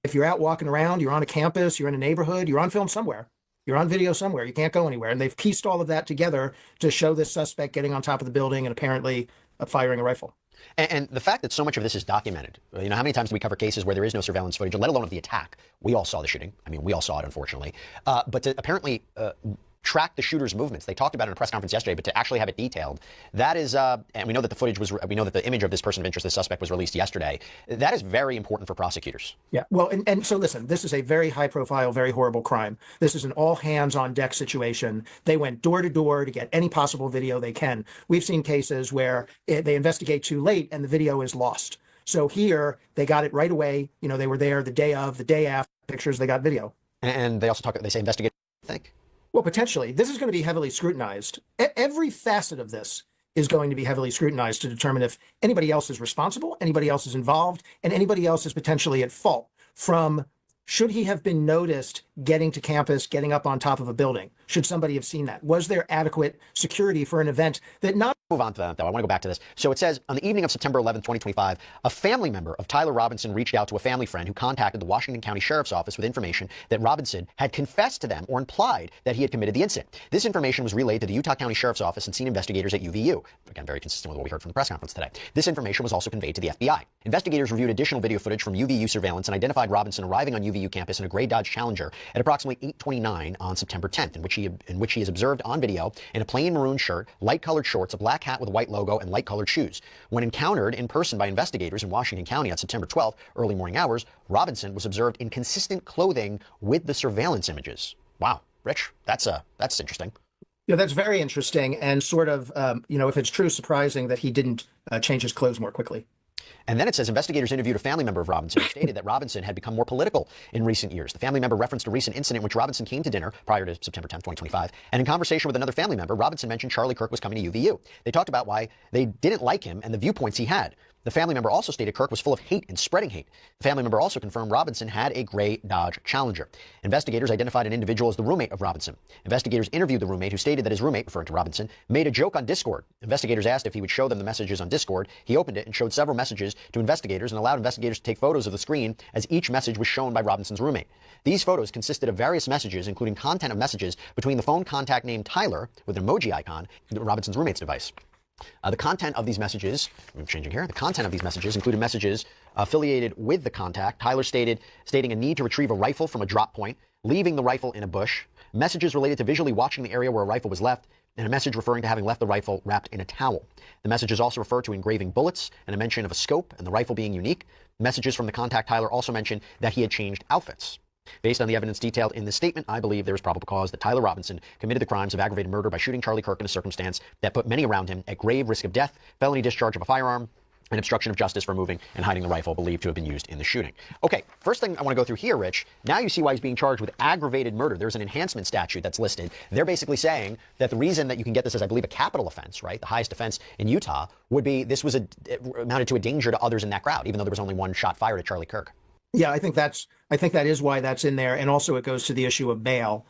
If you're out walking around, you're on a campus, you're in a neighborhood, you're on film somewhere, you're on video somewhere, you can't go anywhere. And they've pieced all of that together to show this suspect getting on top of the building and apparently firing a rifle. And the fact that so much of this is documented, you know, how many times do we cover cases where there is no surveillance footage, let alone of the attack? We all saw the shooting. I mean, we all saw it, unfortunately. But to apparently track the shooter's movements, they talked about it in a press conference yesterday, but to actually have it detailed, that is, and we know that the footage was, we know that the image of this person of interest, the suspect, was released yesterday. That is very important for prosecutors. Yeah, well, and so listen, this is a very high profile, very horrible crime. This is an all hands on deck situation. They went door to door to get any possible video they can. We've seen cases where they investigate too late and the video is lost. So here they got it right away. You know, they were there the day of, the day after, pictures, they got video. And they also talk, they say investigate, I think. Well, potentially. This is going to be heavily scrutinized. Every facet of this is going to be heavily scrutinized to determine if anybody else is responsible, anybody else is involved, and anybody else is potentially at fault. From should he have been noticed getting to campus, getting up on top of a building? Should somebody have seen that? Was there adequate security for an event that not... Move on to that, though. I want to go back to this. So it says, on the evening of September 11, 2025, a family member of Tyler Robinson reached out to a family friend who contacted the Washington County Sheriff's Office with information that Robinson had confessed to them or implied that he had committed the incident. This information was relayed to the Utah County Sheriff's Office and scene investigators at UVU. Again, very consistent with what we heard from the press conference today. This information was also conveyed to the FBI. Investigators reviewed additional video footage from UVU surveillance and identified Robinson arriving on UVU campus in a gray Dodge Challenger at approximately 8:29 on September 10th, in which he is observed on video in a plain maroon shirt, light-colored shorts, a black hat with a white logo, and light-colored shoes. When encountered in person by investigators in Washington County on September 12th, early morning hours, Robinson was observed in consistent clothing with the surveillance images. Wow, Rich, that's interesting. Yeah, that's very interesting and sort of, you know, if it's true, surprising that he didn't change his clothes more quickly. And then it says investigators interviewed a family member of Robinson who stated that Robinson had become more political in recent years. The family member referenced a recent incident in which Robinson came to dinner prior to September 10th, 2025. And in conversation with another family member, Robinson mentioned Charlie Kirk was coming to UVU. They talked about why they didn't like him and the viewpoints he had. The family member also stated Kirk was full of hate and spreading hate. The family member also confirmed Robinson had a gray Dodge Challenger. Investigators identified an individual as the roommate of Robinson. Investigators interviewed the roommate, who stated that his roommate, referring to Robinson, made a joke on Discord. Investigators asked if he would show them the messages on Discord. He opened it and showed several messages to investigators and allowed investigators to take photos of the screen as each message was shown by Robinson's roommate. These photos consisted of various messages, including content of messages between the phone contact named Tyler with an emoji icon, Robinson's roommate's device. The content of these messages, I'm changing here, the content of these messages included messages affiliated with the contact. Tyler stating a need to retrieve a rifle from a drop point, leaving the rifle in a bush, messages related to visually watching the area where a rifle was left, and a message referring to having left the rifle wrapped in a towel. The messages also refer to engraving bullets and a mention of a scope and the rifle being unique. Messages from the contact Tyler also mentioned that he had changed outfits. Based on the evidence detailed in this statement, I believe there is probable cause that Tyler Robinson committed the crimes of aggravated murder by shooting Charlie Kirk in a circumstance that put many around him at grave risk of death, felony discharge of a firearm, and obstruction of justice for moving and hiding the rifle believed to have been used in the shooting. Okay, first thing I want to go through here, Rich, now you see why he's being charged with aggravated murder. There's an enhancement statute that's listed. They're basically saying that the reason that you can get this as, I believe, a capital offense, right, the highest offense in Utah, would be this was amounted to a danger to others in that crowd, even though there was only one shot fired at Charlie Kirk. Yeah, I think that is why that's in there. And also it goes to the issue of bail.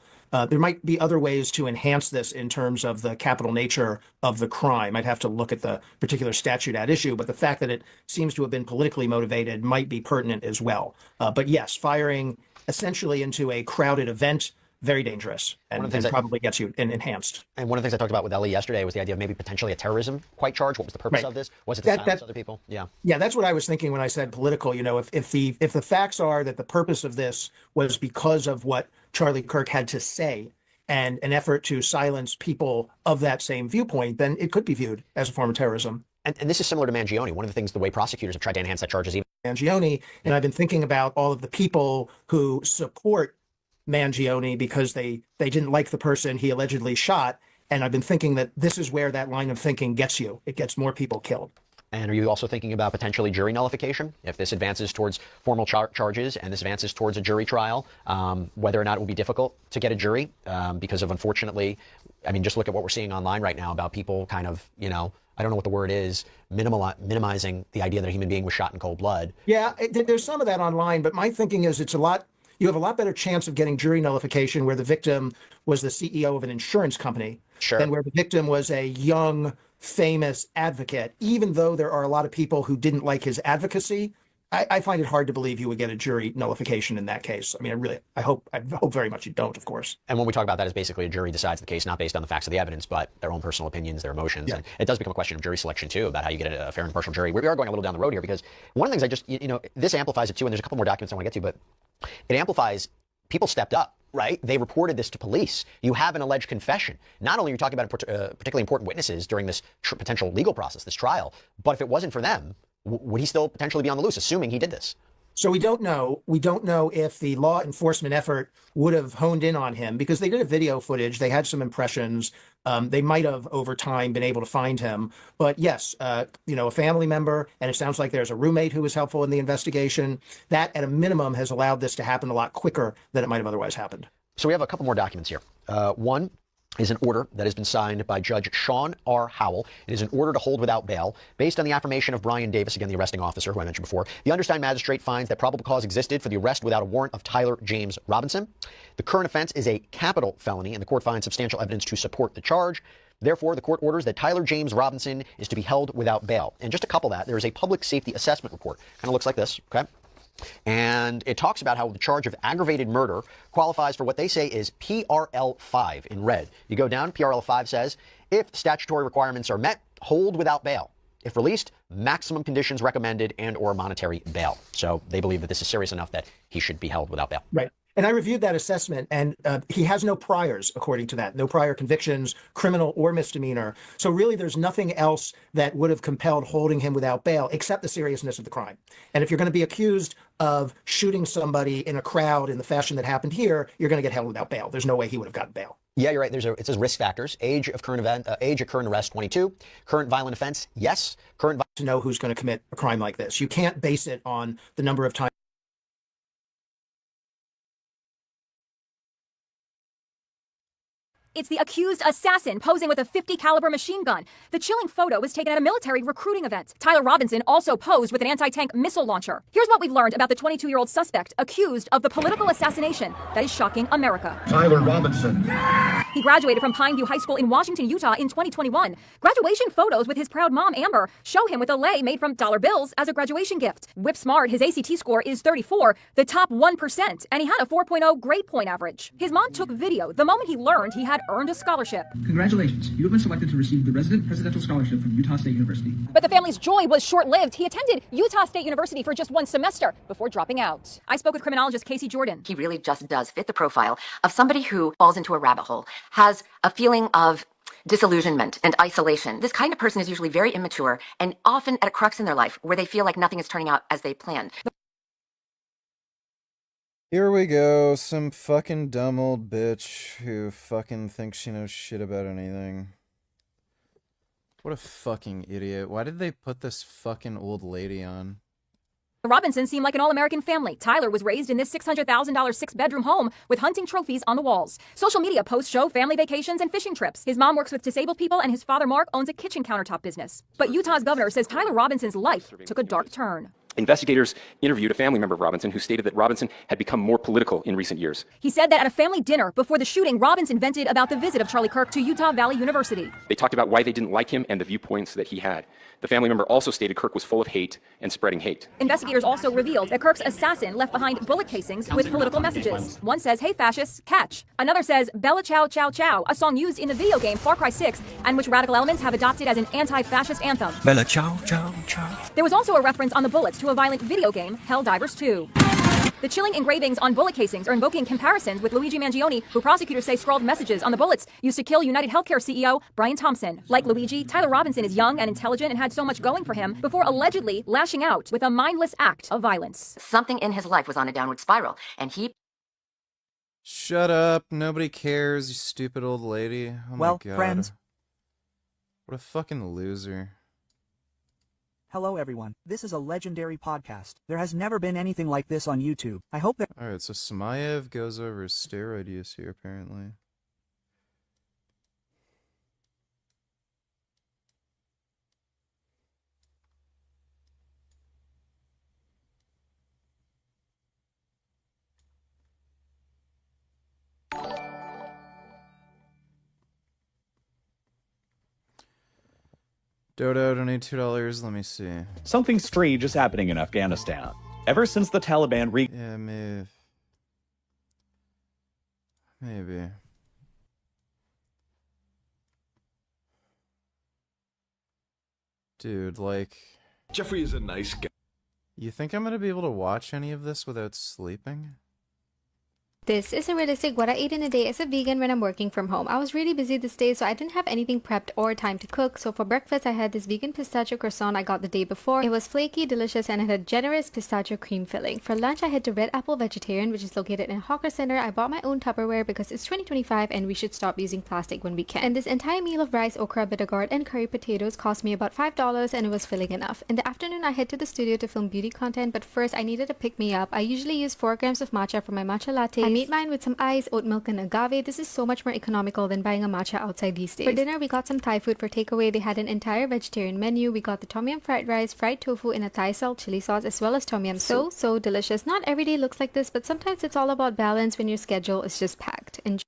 There might be other ways to enhance this in terms of the capital nature of the crime. I'd have to look at the particular statute at issue, but the fact that it seems to have been politically motivated might be pertinent as well. But yes, firing essentially into a crowded event, very dangerous, and probably gets you enhanced. And one of the things I talked about with Ellie yesterday was the idea of maybe potentially a terrorism charge. What was the purpose of this? Was it to silence other people? Yeah. Yeah, that's what I was thinking when I said political. You know, if the facts are that the purpose of this was because of what Charlie Kirk had to say and an effort to silence people of that same viewpoint, then it could be viewed as a form of terrorism. And this is similar to Mangione. One of the things, the way prosecutors have tried to enhance that charge is even Mangione, and I've been thinking about all of the people who support Mangione because they didn't like the person he allegedly shot. And I've been thinking that this is where that line of thinking gets you. It gets more people killed. And are you also thinking about potentially jury nullification? If this advances towards formal charges and this advances towards a jury trial, whether or not it will be difficult to get a jury because of, unfortunately, I mean, just look at what we're seeing online right now about people kind of, you know, I don't know what the word is, minimizing the idea that a human being was shot in cold blood. Yeah, there's some of that online, but my thinking is you have a lot better chance of getting jury nullification where the victim was the CEO of an insurance company than where the victim was a young, famous advocate. Even though there are a lot of people who didn't like his advocacy, I find it hard to believe you would get a jury nullification in that case. I mean, I hope very much you don't, of course. And when we talk about that, is basically a jury decides the case not based on the facts of the evidence, but their own personal opinions, their emotions. Yeah. And it does become a question of jury selection too, about how you get a fair and impartial jury. We are going a little down the road here because one of the things I just, this amplifies it too, and there's a couple more documents I want to get to, but it amplifies people stepped up, right? They reported this to police. You have an alleged confession. Not only are you talking about particularly important witnesses during this potential legal process, this trial, but if it wasn't for them, would he still potentially be on the loose, assuming he did this? So we don't know. We don't know if the law enforcement effort would have honed in on him because they did a video footage. They had some impressions. They might have over time been able to find him. But yes, a family member, and it sounds like there's a roommate who was helpful in the investigation. That at a minimum has allowed this to happen a lot quicker than it might have otherwise happened. So we have a couple more documents here. One is an order that has been signed by Judge Sean R. Howell. It is an order to hold without bail. Based on the affirmation of Brian Davis, again, the arresting officer who I mentioned before, the undersigned magistrate finds that probable cause existed for the arrest without a warrant of Tyler James Robinson. The current offense is a capital felony, and the court finds substantial evidence to support the charge. Therefore, the court orders that Tyler James Robinson is to be held without bail. And just to couple that, there is a public safety assessment report. Kind of looks like this, okay? And it talks about how the charge of aggravated murder qualifies for what they say is PRL 5 in red. You go down, PRL 5 says, if statutory requirements are met, hold without bail. If released, maximum conditions recommended and or monetary bail. So they believe that this is serious enough that he should be held without bail. Right. And I reviewed that assessment, and he has no priors, according to that. No prior convictions, criminal or misdemeanor. So really, there's nothing else that would have compelled holding him without bail, except the seriousness of the crime. And if you're going to be accused of shooting somebody in a crowd in the fashion that happened here, you're going to get held without bail. There's no way he would have gotten bail. Yeah, you're right. It says risk factors. Age of current arrest, 22. Current violent offense, yes. To know who's going to commit a crime like this. You can't base it on the number of times. It's the accused assassin posing with a .50 caliber machine gun. The chilling photo was taken at a military recruiting event. Tyler Robinson also posed with an anti-tank missile launcher. Here's what we've learned about the 22-year-old suspect accused of the political assassination that is shocking America. Tyler Robinson. He graduated from Pineview High School in Washington, Utah in 2021. Graduation photos with his proud mom, Amber, show him with a lei made from dollar bills as a graduation gift. Whip smart, his ACT score is 34, the top 1%, and he had a 4.0 grade point average. His mom took video the moment he learned he had earned a scholarship. Congratulations, you have been selected to receive the Resident Presidential Scholarship from Utah State University. But the family's joy was short-lived. He attended Utah State University for just one semester before dropping out. I spoke with criminologist Casey Jordan. He really just does fit the profile of somebody who falls into a rabbit hole, has a feeling of disillusionment and isolation. This kind of person is usually very immature and often at a crux in their life where they feel like nothing is turning out as they planned. Here we go, some fucking dumb old bitch who fucking thinks she knows shit about anything. What a fucking idiot. Why did they put this fucking old lady on? The Robinsons seem like an all-American family. Tyler was raised in this $600,000 six-bedroom home with hunting trophies on the walls. Social media posts show family vacations and fishing trips. His mom works with disabled people, and his father, Mark, owns a kitchen countertop business. But Utah's governor says Tyler Robinson's life took a dark turn. Investigators interviewed a family member of Robinson who stated that Robinson had become more political in recent years. He said that at a family dinner before the shooting, Robinson vented about the visit of Charlie Kirk to Utah Valley University. They talked about why they didn't like him and the viewpoints that he had. The family member also stated Kirk was full of hate and spreading hate. Investigators also revealed that Kirk's assassin left behind bullet casings with political messages. One says, "Hey fascists, catch." Another says, "Bella Ciao Ciao Ciao," a song used in the video game Far Cry 6 and which radical elements have adopted as an anti-fascist anthem. Bella Ciao Ciao Ciao. There was also a reference on the bullets to a violent video game, Helldivers 2. The chilling engravings on bullet casings are invoking comparisons with Luigi Mangione, who prosecutors say scrawled messages on the bullets used to kill United Healthcare CEO Brian Thompson. Like Luigi, Tyler Robinson is young and intelligent and had so much going for him before allegedly lashing out with a mindless act of violence. Something in his life was on a downward spiral, and he... Shut up. Nobody cares, you stupid old lady. Oh Well, my God. friends. What a fucking loser. Hello everyone, this is a legendary podcast. There has never been anything like this on YouTube. I hope that— Alright, so Samayev goes over steroid use here, apparently. Dodo, donate $2. Let me see. Something strange is happening in Afghanistan. Ever since the Taliban Yeah, maybe. Dude, like... Jeffrey is a nice guy. You think I'm gonna be able to watch any of this without sleeping? This is a realistic what I ate in a day as a vegan when I'm working from home. I was really busy this day, so I didn't have anything prepped or time to cook. So for breakfast, I had this vegan pistachio croissant I got the day before. It was flaky, delicious, and it had generous pistachio cream filling. For lunch, I head to Red Apple Vegetarian, which is located in Hawker Center. I bought my own Tupperware because it's 2025 and we should stop using plastic when we can. And this entire meal of rice, okra, bitter gourd, and curry potatoes cost me about $5 and it was filling enough. In the afternoon, I head to the studio to film beauty content, but first I needed to pick me up. I usually use 4 grams of matcha for my matcha lattes. I made mine with some ice, oat milk, and agave. This is so much more economical than buying a matcha outside these days. For dinner, we got some Thai food for takeaway. They had an entire vegetarian menu. We got the tom yum fried rice, fried tofu in a Thai style chili sauce, as well as tom yum soup. So delicious. Not every day looks like this, but sometimes it's all about balance when your schedule is just packed. Enjoy.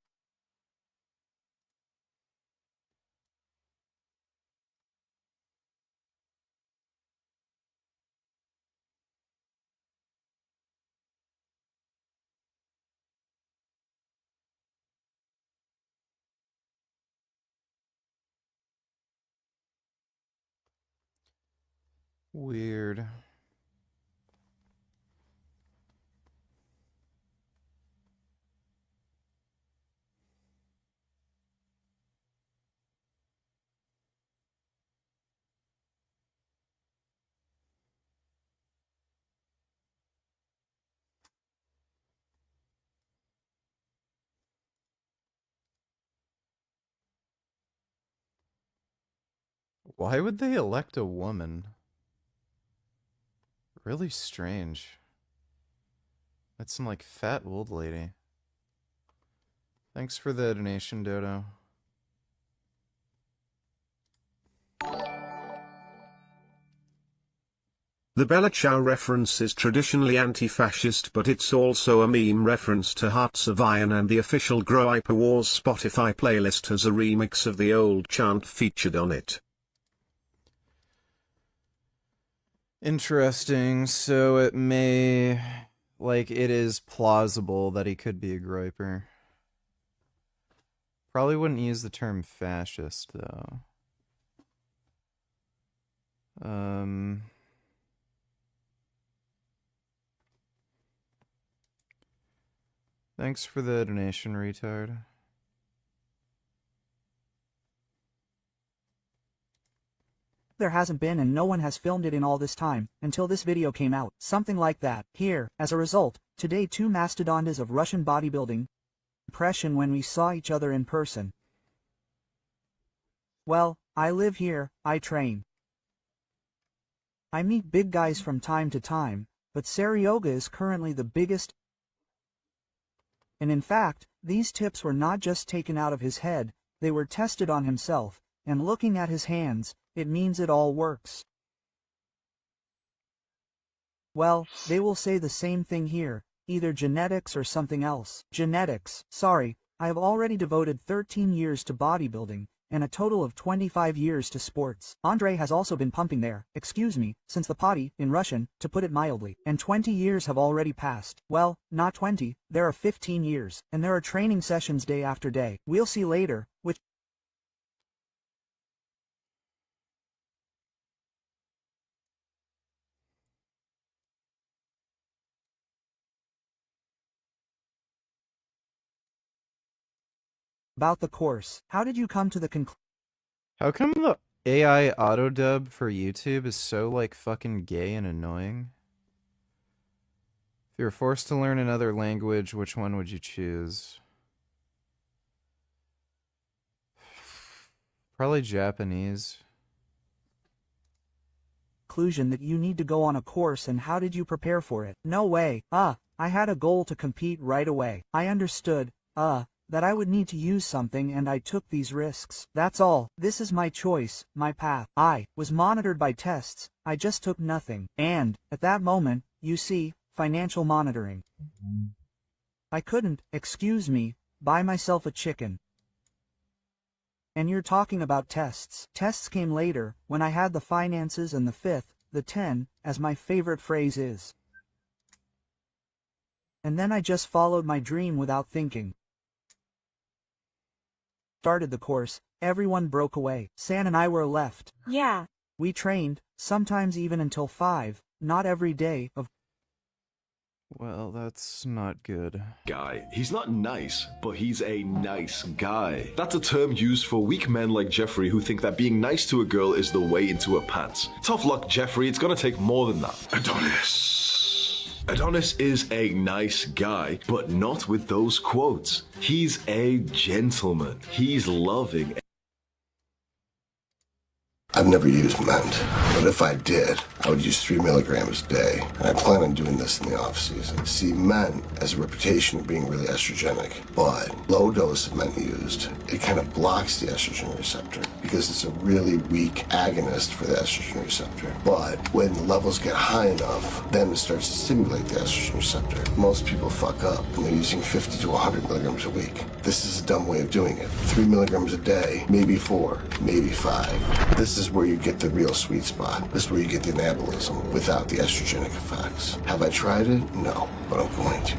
Weird. Why would they elect a woman? Really strange. That's some, like, fat old lady. Thanks for the donation, Dodo. The Bella Ciao reference is traditionally anti-fascist, but it's also a meme reference to Hearts of Iron, and the official Groiper Wars Spotify playlist has a remix of the old chant featured on it. Interesting. So it may... Like, it is plausible that he could be a groiper. Probably wouldn't use the term fascist, though. Thanks for the donation, retard. There hasn't been, and no one has filmed it in all this time, until this video came out. Something like that. Here, as a result, today 2 mastodontas of Russian bodybuilding impression when we saw each other in person. Well, I live here, I train. I meet big guys from time to time, but Seryoga is currently the biggest. And in fact, these tips were not just taken out of his head, they were tested on himself, and looking at his hands, it means it all works. Well, they will say the same thing here, either genetics or something else. Genetics. Sorry, I have already devoted 13 years to bodybuilding, and a total of 25 years to sports. Andre has also been pumping there, excuse me, since the potty, in Russian, to put it mildly, and 20 years have already passed. Well, not 20, there are 15 years, and there are training sessions day after day. We'll see later, which about the course. How did you come to the conclusion? How come the AI autodub for YouTube is so, like, fucking gay and annoying? If you were forced to learn another language, which one would you choose? Probably Japanese. Conclusion that you need to go on a course, and how did you prepare for it? No way. I had a goal to compete right away. I understood, that I would need to use something, and I took these risks. That's all. This is my choice, my path. I was monitored by tests. I just took nothing. And, at that moment, you see, financial monitoring. I couldn't, excuse me, buy myself a chicken. And you're talking about tests. Tests came later, when I had the finances and the 5th, the 10, as my favorite phrase is. And then I just followed my dream without thinking. Started the course, everyone broke away. San and I were left. Yeah. We trained, sometimes even until 5, not every day, of Well, that's not good. Guy. He's not nice, but he's a nice guy. That's a term used for weak men like Jeffrey who think that being nice to a girl is the way into her pants. Tough luck, Jeffrey. It's gonna take more than that. Adonis is a nice guy, but not with those quotes. He's a gentleman. He's loving. I've never used Ment, but if I did, I would use 3 milligrams a day, and I plan on doing this in the off season. See, Ment has a reputation of being really estrogenic, but low dose of Ment used, it kind of blocks the estrogen receptor because it's a really weak agonist for the estrogen receptor. But when the levels get high enough, then it starts to stimulate the estrogen receptor. Most people fuck up, and they're using 50 to 100 milligrams a week. This is a dumb way of doing it. 3 milligrams a day, maybe 4, maybe 5. This is where you get the real sweet spot. This is where you get the anabolism without the estrogenic effects. Have I tried it? No, but I'm going to.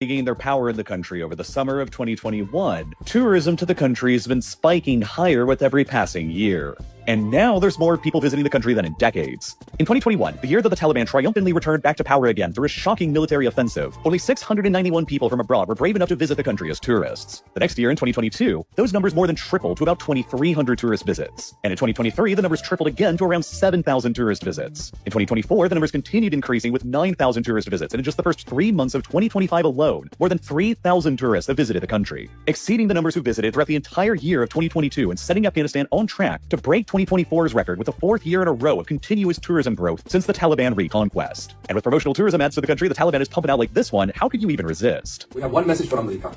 Gained their power in the country over the summer of 2021, tourism to the country has been spiking higher with every passing year. And now there's more people visiting the country than in decades. In 2021, the year that the Taliban triumphantly returned back to power again through a shocking military offensive, only 691 people from abroad were brave enough to visit the country as tourists. The next year, in 2022, those numbers more than tripled to about 2,300 tourist visits. And in 2023, the numbers tripled again to around 7,000 tourist visits. In 2024, the numbers continued increasing with 9,000 tourist visits, and in just the first 3 months of 2025 alone, more than 3,000 tourists have visited the country, exceeding the numbers who visited throughout the entire year of 2022 and setting Afghanistan on track to break 2024's record with the 4th year in a row of continuous tourism growth since the Taliban reconquest. And with promotional tourism ads to the country the Taliban is pumping out like this one, how could you even resist? We have one message for America.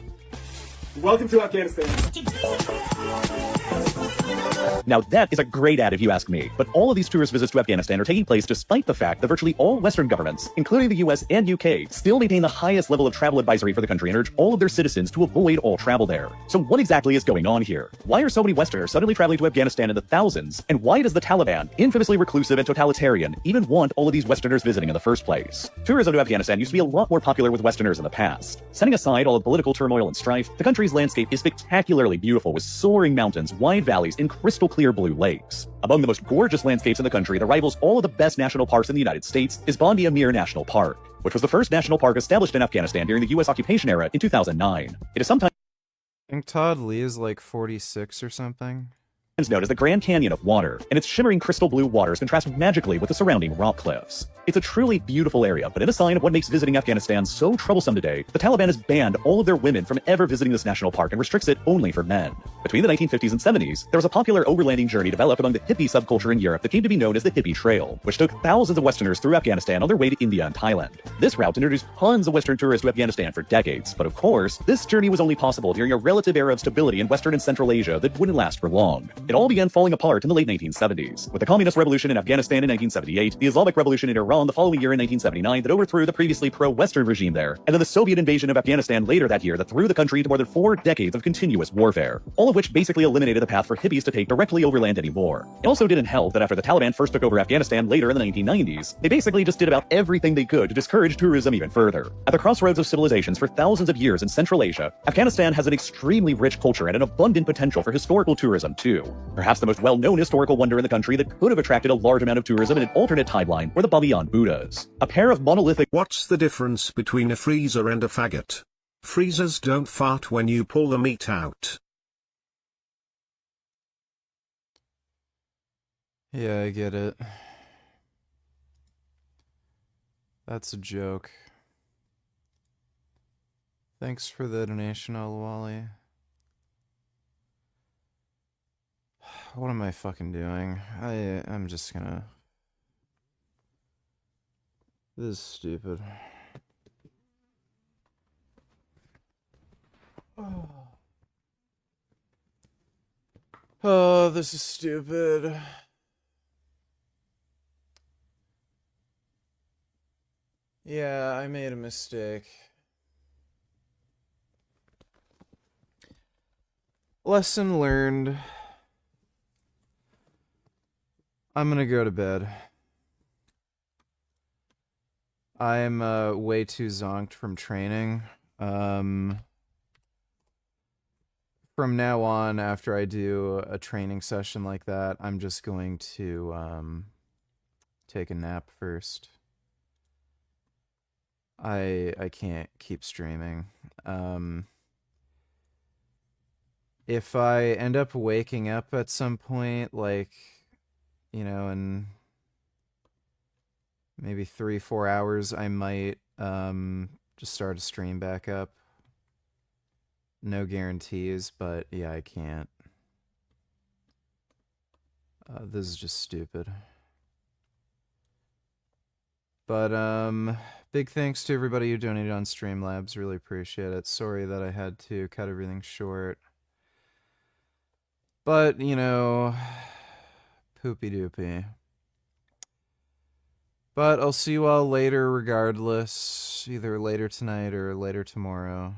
Welcome to Afghanistan. Now that is a great ad if you ask me, but all of these tourist visits to Afghanistan are taking place despite the fact that virtually all Western governments, including the US and UK, still maintain the highest level of travel advisory for the country and urge all of their citizens to avoid all travel there. So what exactly is going on here? Why are so many Westerners suddenly traveling to Afghanistan in the thousands? And why does the Taliban, infamously reclusive and totalitarian, even want all of these Westerners visiting in the first place? Tourism to Afghanistan used to be a lot more popular with Westerners in the past. Setting aside all the political turmoil and strife, the country's landscape is spectacularly beautiful with soaring mountains, wide valleys, and crystal clear blue lakes. Among the most gorgeous landscapes in the country that rivals all of the best national parks in the United States is Bandi Amir National Park, which was the first national park established in Afghanistan during the US occupation era in 2009. It is sometimes I think Todd Lee is like 46 or something. known as the Grand Canyon of Water, and its shimmering crystal blue waters contrast magically with the surrounding rock cliffs. It's a truly beautiful area, but in a sign of what makes visiting Afghanistan so troublesome today, the Taliban has banned all of their women from ever visiting this national park and restricts it only for men. Between the 1950s and 70s, there was a popular overlanding journey developed among the hippie subculture in Europe that came to be known as the Hippie Trail, which took thousands of Westerners through Afghanistan on their way to India and Thailand. This route introduced tons of Western tourists to Afghanistan for decades, but of course, this journey was only possible during a relative era of stability in Western and Central Asia that wouldn't last for long. It all began falling apart in the late 1970s, with the Communist Revolution in Afghanistan in 1978, the Islamic Revolution in Iran the following year in 1979 that overthrew the previously pro-Western regime there, and then the Soviet invasion of Afghanistan later that year that threw the country into more than 4 decades of continuous warfare, all of which basically eliminated the path for hippies to take directly overland anymore. It also didn't help that after the Taliban first took over Afghanistan later in the 1990s, they basically just did about everything they could to discourage tourism even further. At the crossroads of civilizations for thousands of years in Central Asia, Afghanistan has an extremely rich culture and an abundant potential for historical tourism too. Perhaps the most well-known historical wonder in the country that could have attracted a large amount of tourism in an alternate timeline were the Bamiyan Buddhas, a pair of monolithic— What's the difference between a freezer and a faggot? Freezers don't fart when you pull the meat out. Yeah, I get it. That's a joke. Thanks for the donation, Al-Wali. What am I fucking doing? I'm just gonna... This is stupid. Oh, this is stupid. Yeah, I made a mistake. Lesson learned. I'm gonna go to bed. I'm way too zonked from training. From now on, after I do a training session like that, I'm just going to take a nap first. I can't keep streaming. If I end up waking up at some point, like, you know, in maybe 3-4 hours, I might just start a stream back up. No guarantees, but yeah, I can't. This is just stupid. But big thanks to everybody who donated on Streamlabs. Really appreciate it. Sorry that I had to cut everything short. But, you know, poopy doopy. But I'll see you all later regardless. Either later tonight or later tomorrow.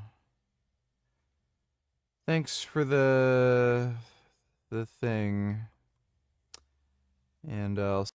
Thanks for the thing. And I'll